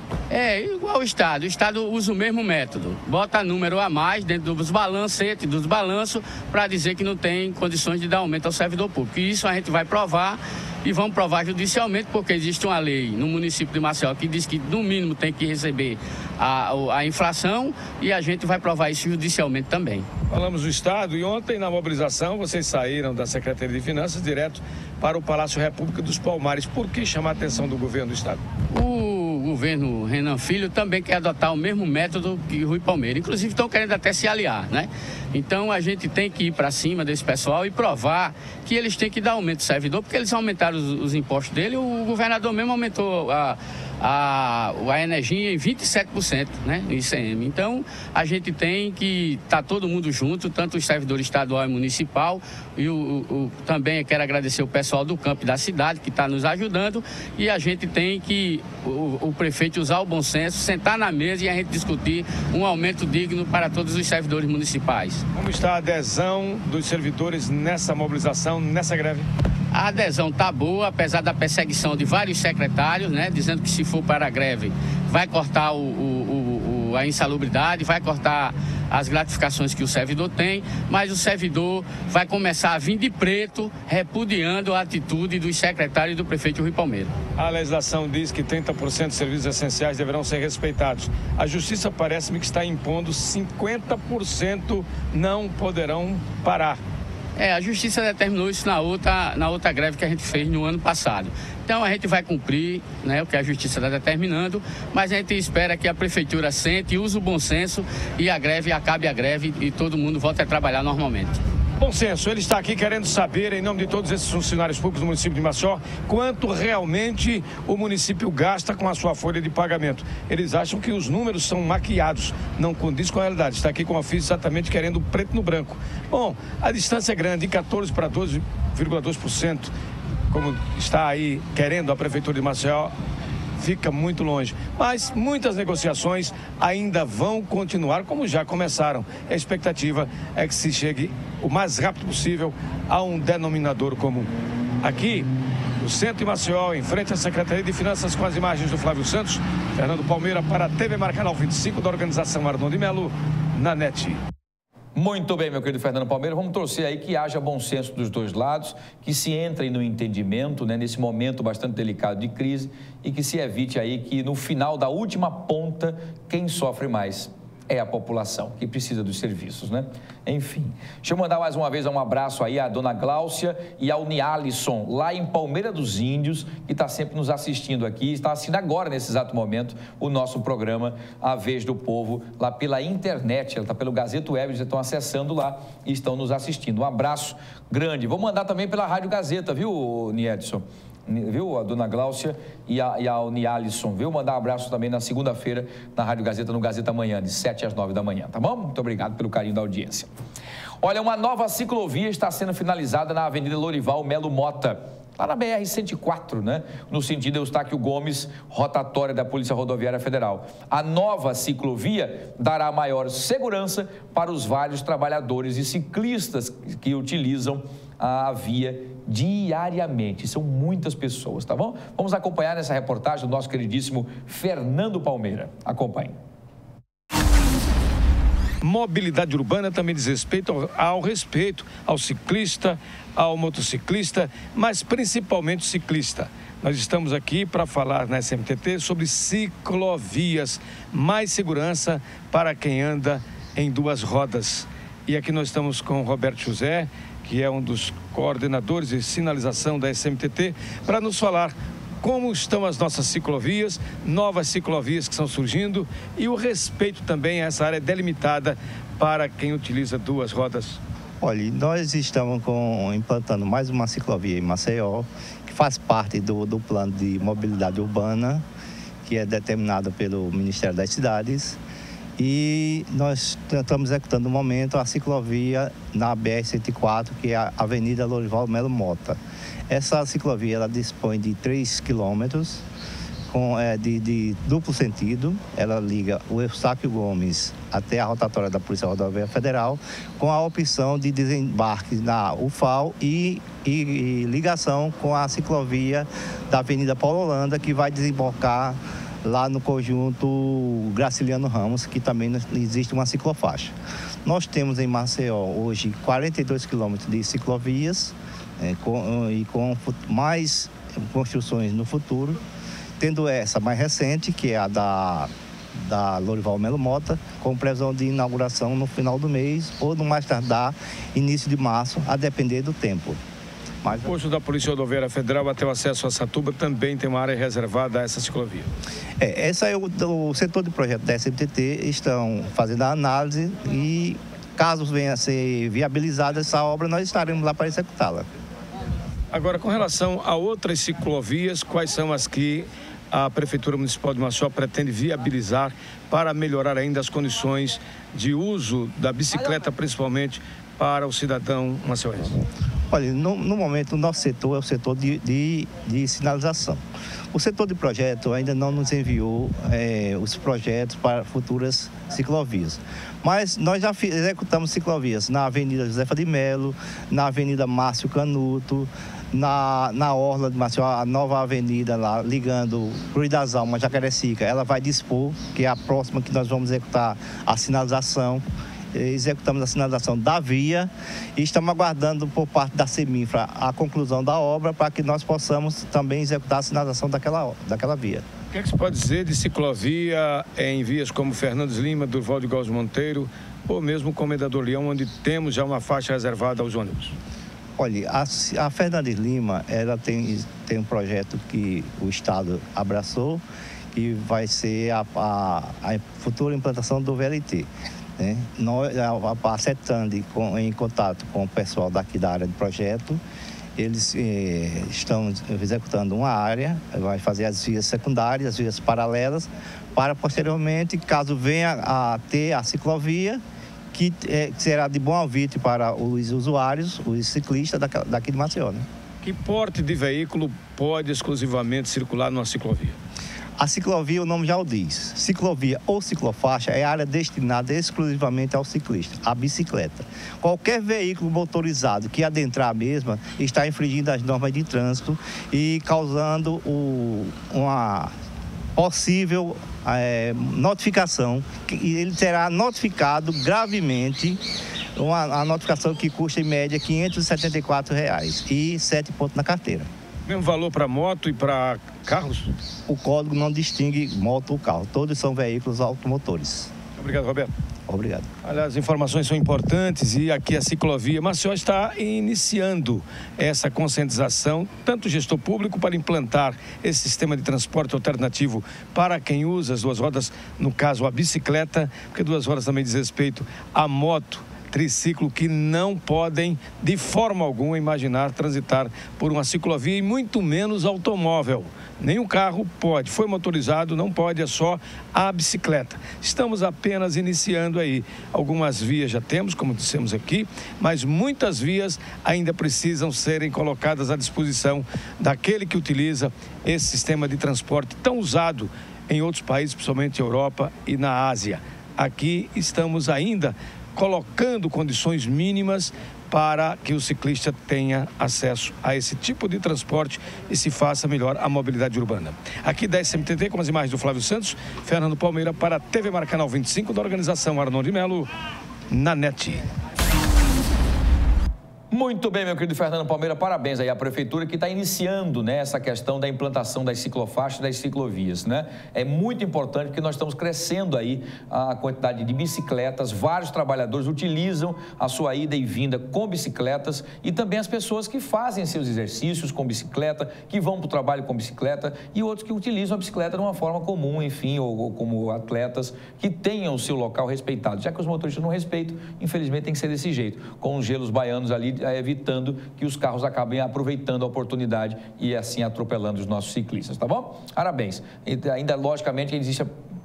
Igual o Estado usa o mesmo método, bota número a mais dentro dos balancetes, dos balanços, para dizer que não tem condições de dar aumento ao servidor público. E isso a gente vai provar e vamos provar judicialmente, porque existe uma lei no município de Maceió que diz que no mínimo tem que receber a inflação e a gente vai provar isso judicialmente também. Falamos do Estado e ontem na mobilização vocês saíram da Secretaria de Finanças direto para o Palácio República dos Palmares. Por que chamar a atenção do governo do Estado? O governo Renan Filho também quer adotar o mesmo método que Rui Palmeira. Inclusive estão querendo até se aliar, né? Então a gente tem que ir para cima desse pessoal e provar que eles têm que dar aumento do servidor, porque eles aumentaram os impostos dele. O governador mesmo aumentou a energia em 27%, né, no ICM. Então, a gente tem que estar todo mundo junto, tanto o servidor estadual e municipal, e também quero agradecer o pessoal do campo e da cidade que está nos ajudando, e a gente tem que, o prefeito usar o bom senso, sentar na mesa e a gente discutir um aumento digno para todos os servidores municipais. Como está a adesão dos servidores nessa mobilização, nessa greve? A adesão está boa, apesar da perseguição de vários secretários, né, dizendo que se for para a greve vai cortar a insalubridade, vai cortar as gratificações que o servidor tem, mas o servidor vai começar a vir de preto, repudiando a atitude dos secretários e do prefeito Rui Palmeira. A legislação diz que 30% de serviços essenciais deverão ser respeitados. A Justiça parece-me que está impondo 50% não poderão parar. A Justiça determinou isso na outra greve que a gente fez no ano passado. Então a gente vai cumprir, né, o que a Justiça está determinando, mas a gente espera que a Prefeitura sente, use o bom senso e acabe a greve e todo mundo volte a trabalhar normalmente. Bom senso, ele está aqui querendo saber, em nome de todos esses funcionários públicos do município de Maceió, quanto realmente o município gasta com a sua folha de pagamento. Eles acham que os números são maquiados, não condiz com a realidade. Está aqui com o ofício exatamente querendo preto no branco. Bom, a distância é grande, de 14% para 12,2%, como está aí querendo a Prefeitura de Maceió, fica muito longe. Mas muitas negociações ainda vão continuar, como já começaram. A expectativa é que se chegue o mais rápido possível a um denominador comum. Aqui, no centro de Maceió, em frente à Secretaria de Finanças, com as imagens do Flávio Santos, Fernando Palmeira para a TV Mar Canal 25 da organização Arnon de Melo, na NET. Muito bem, meu querido Fernando Palmeira, vamos torcer aí que haja bom senso dos dois lados, que se entrem no entendimento, né, nesse momento bastante delicado de crise e que se evite aí que no final da última ponta, quem sofre mais é a população, que precisa dos serviços, né? Enfim, deixa eu mandar mais uma vez um abraço aí à dona Gláucia e ao Nialisson, lá em Palmeira dos Índios, que está sempre nos assistindo aqui, está assistindo agora, nesse exato momento, o nosso programa A Vez do Povo, lá pela internet, ela está pelo Gazeta Web, eles estão acessando lá e estão nos assistindo. Um abraço grande. Vou mandar também pela Rádio Gazeta, viu, Niedson? Viu, a dona Gláucia e ao Nialisson, viu? Mandar um abraço também na segunda-feira na Rádio Gazeta, no Gazeta Amanhã, de 7 às 9 da manhã, tá bom? Muito obrigado pelo carinho da audiência. Olha, uma nova ciclovia está sendo finalizada na Avenida Lorival Melo Mota, lá na BR-104, né? No sentido Eustáquio Gomes, rotatória da Polícia Rodoviária Federal. A nova ciclovia dará maior segurança para os vários trabalhadores e ciclistas que utilizam a via diariamente. São muitas pessoas, tá bom? Vamos acompanhar nessa reportagem do nosso queridíssimo Fernando Palmeira. Acompanhe. Mobilidade urbana também diz respeito ao ciclista, ao motociclista, mas principalmente ciclista. Nós estamos aqui para falar na SMTT sobre ciclovias, mais segurança para quem anda em duas rodas. E aqui nós estamos com o Roberto José, que é um dos coordenadores de sinalização da SMTT, para nos falar como estão as nossas ciclovias, novas ciclovias que estão surgindo e o respeito também a essa área delimitada para quem utiliza duas rodas. Olha, nós estamos implantando mais uma ciclovia em Maceió, que faz parte do plano de mobilidade urbana, que é determinado pelo Ministério das Cidades. E nós estamos executando no momento a ciclovia na BR-104, que é a Avenida Lorival Melo Mota. Essa ciclovia ela dispõe de 3 quilômetros de duplo sentido. Ela liga o Eustáquio Gomes até a rotatória da Polícia Rodoviária Federal, com a opção de desembarque na UFAL e ligação com a ciclovia da Avenida Paulo Holanda, que vai desembarcar lá no conjunto Graciliano Ramos, que também existe uma ciclofaixa. Nós temos em Maceió hoje 42 quilômetros de ciclovias com mais construções no futuro, tendo essa mais recente, que é a da Lorival Melo Mota, com previsão de inauguração no final do mês ou no mais tardar início de março, a depender do tempo. O posto da Polícia Rodoviária Federal até o acesso a Satuba também tem uma área reservada a essa ciclovia. Essa é o setor de projeto da SMTT, estão fazendo a análise e caso venha a ser viabilizada essa obra, nós estaremos lá para executá-la. Agora, com relação a outras ciclovias, quais são as que a Prefeitura Municipal de Maceió pretende viabilizar para melhorar ainda as condições de uso da bicicleta, principalmente para o cidadão maceiense? Olha, no momento, o nosso setor é o setor de sinalização. O setor de projeto ainda não nos enviou os projetos para futuras ciclovias. Mas nós já executamos ciclovias na Avenida Josefa de Melo, na Avenida Márcio Canuto, na Orla de Maceió, a nova avenida lá, ligando Cruz das Almas, Jacarecica, ela vai dispor, que é a próxima que nós vamos executar a sinalização. Executamos a sinalização da via e estamos aguardando por parte da Seminfra a conclusão da obra para que nós possamos também executar a sinalização daquela via. O que é que se pode dizer de ciclovia em vias como Fernandes Lima, Durval de Góes Monteiro ou mesmo Comendador Leão, onde temos já uma faixa reservada aos ônibus? Olha, a Fernandes Lima, ela tem um projeto que o Estado abraçou e vai ser a futura implantação do VLT. A CETAND, em contato com o pessoal daqui da área de projeto, eles estão executando uma área, vai fazer as vias secundárias, as vias paralelas, para posteriormente, caso venha a ter a ciclovia, que será de bom alvite para os usuários, os ciclistas daqui de Maceió. Né? Que porte de veículo pode exclusivamente circular numa ciclovia? A ciclovia, o nome já o diz. Ciclovia ou ciclofaixa é área destinada exclusivamente ao ciclista, à bicicleta. Qualquer veículo motorizado que adentrar a mesma está infringindo as normas de trânsito e causando uma possível notificação. E ele será notificado gravemente, uma notificação que custa em média R$ 574 e 7 pontos na carteira. Mesmo valor para moto e para carros? O código não distingue moto ou carro. Todos são veículos automotores. Obrigado, Roberto. Obrigado. Olha, as informações são importantes e aqui a ciclovia Maceió está iniciando essa conscientização, tanto o gestor público para implantar esse sistema de transporte alternativo para quem usa as duas rodas, no caso a bicicleta, porque duas rodas também diz respeito à moto, triciclo, que não podem de forma alguma imaginar transitar por uma ciclovia e muito menos automóvel. Nenhum carro pode, foi motorizado, não pode, é só a bicicleta. Estamos apenas iniciando aí. Algumas vias já temos, como dissemos aqui, mas muitas vias ainda precisam serem colocadas à disposição daquele que utiliza esse sistema de transporte tão usado em outros países, principalmente Europa e na Ásia. Aqui estamos ainda colocando condições mínimas para que o ciclista tenha acesso a esse tipo de transporte e se faça melhor a mobilidade urbana. Aqui da SMTT, com as imagens do Flávio Santos, Fernando Palmeira para a TV Mar Canal 25, da organização Arnon de Melo, na NET. Muito bem, meu querido Fernando Palmeira, parabéns aí à Prefeitura que está iniciando, né, essa questão da implantação das ciclofaixas e das ciclovias, né? É muito importante porque nós estamos crescendo aí a quantidade de bicicletas, vários trabalhadores utilizam a sua ida e vinda com bicicletas e também as pessoas que fazem seus exercícios com bicicleta, que vão para o trabalho com bicicleta e outros que utilizam a bicicleta de uma forma comum, enfim, ou como atletas que tenham o seu local respeitado. Já que os motoristas não respeitam, infelizmente tem que ser desse jeito, com os gelos baianos ali, evitando que os carros acabem aproveitando a oportunidade e assim atropelando os nossos ciclistas, tá bom? Parabéns. Ainda, logicamente,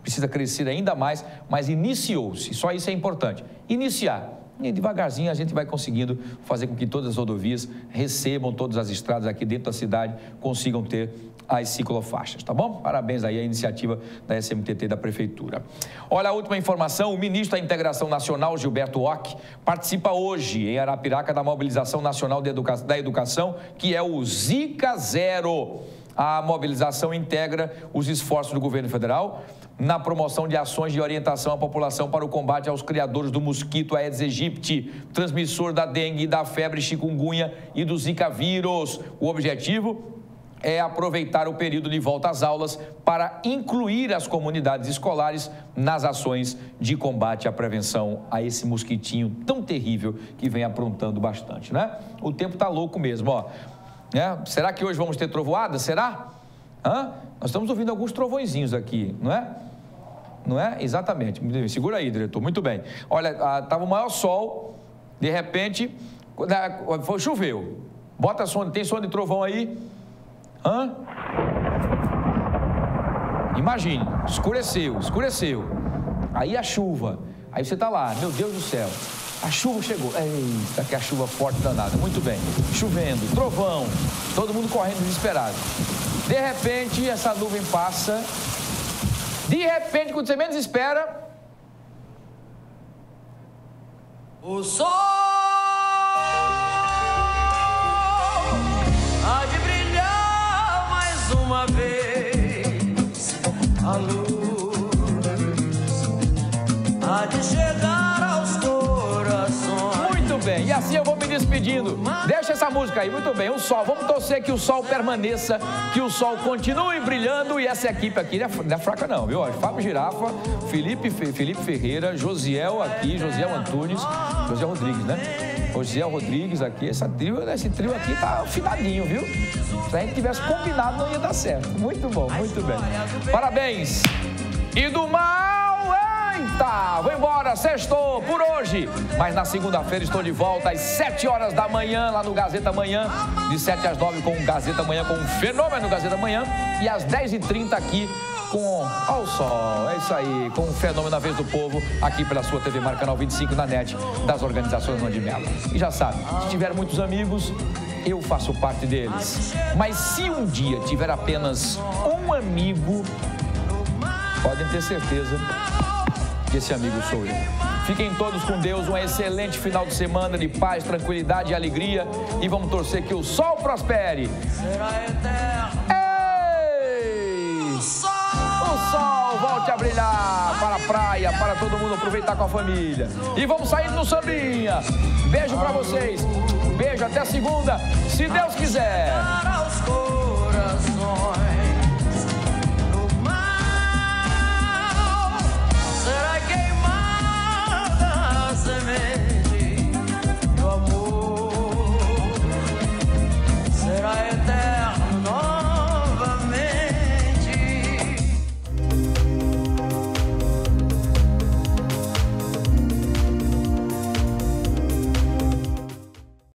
precisa crescer ainda mais, mas iniciou-se, só isso é importante. Iniciar. E devagarzinho a gente vai conseguindo fazer com que todas as rodovias recebam, todas as estradas aqui dentro da cidade consigam ter as ciclofaixas, tá bom? Parabéns aí à iniciativa da SMTT da Prefeitura. Olha, a última informação, o ministro da Integração Nacional, Gilberto Ock, participa hoje em Arapiraca da Mobilização Nacional da Educação, que é o Zika Zero. A mobilização integra os esforços do governo federal na promoção de ações de orientação à população para o combate aos criadores do mosquito Aedes aegypti, transmissor da dengue, da febre chikungunya e do Zika vírus. O objetivo é aproveitar o período de volta às aulas para incluir as comunidades escolares nas ações de combate à prevenção a esse mosquitinho tão terrível que vem aprontando bastante, né? O tempo tá louco mesmo, ó. Será que hoje vamos ter trovoada? Será? Nós estamos ouvindo alguns trovõezinhos aqui, não é? Não é? Exatamente. Segura aí, diretor. Muito bem. Olha, estava o maior sol, de repente, choveu. Bota som, tem som de trovão aí? Imagine, escureceu. Aí a chuva. Aí você está lá, meu Deus do céu. A chuva chegou. Eita, que a chuva forte danada. Muito bem. Chovendo, trovão, todo mundo correndo desesperado. De repente, essa nuvem passa. De repente, quando você menos espera... O sol há de brilhar mais uma vez. A luz há de chegar aos corações. Muito bem, e assim eu vou me despedindo. Deixa essa música aí, muito bem. O sol, vamos torcer que o sol permaneça, que o sol continue brilhando. E essa equipe aqui não é fraca não, viu? Fábio Girafa, Felipe Ferreira, Josiel aqui, Josiel Antunes, Josiel Rodrigues, né? Josiel Rodrigues aqui, esse trio aqui tá afinadinho, viu? Se a gente tivesse combinado não ia dar certo. Muito bom, muito bem. Parabéns! E do mal... Eita, vou embora, sextou por hoje. Mas na segunda-feira estou de volta às 7 horas da manhã, lá no Gazeta Manhã, de 7 às 9 com o Gazeta Manhã, com o Fenômeno Gazeta Manhã, e às 10h30 aqui com Ao Sol. É isso aí, com o Fenômeno na Vez do Povo, aqui pela sua TV Mar Canal 25 na net das organizações Arnon de Mello. E já sabe, se tiver muitos amigos, eu faço parte deles. Mas se um dia tiver apenas um amigo, podem ter certeza que esse amigo sou eu. Fiquem todos com Deus, um excelente final de semana de paz, tranquilidade e alegria. E vamos torcer que o sol prospere. Ei! O sol volte a brilhar para a praia, para todo mundo aproveitar com a família. E vamos sair no sambinha. Beijo para vocês. Beijo até segunda, se Deus quiser.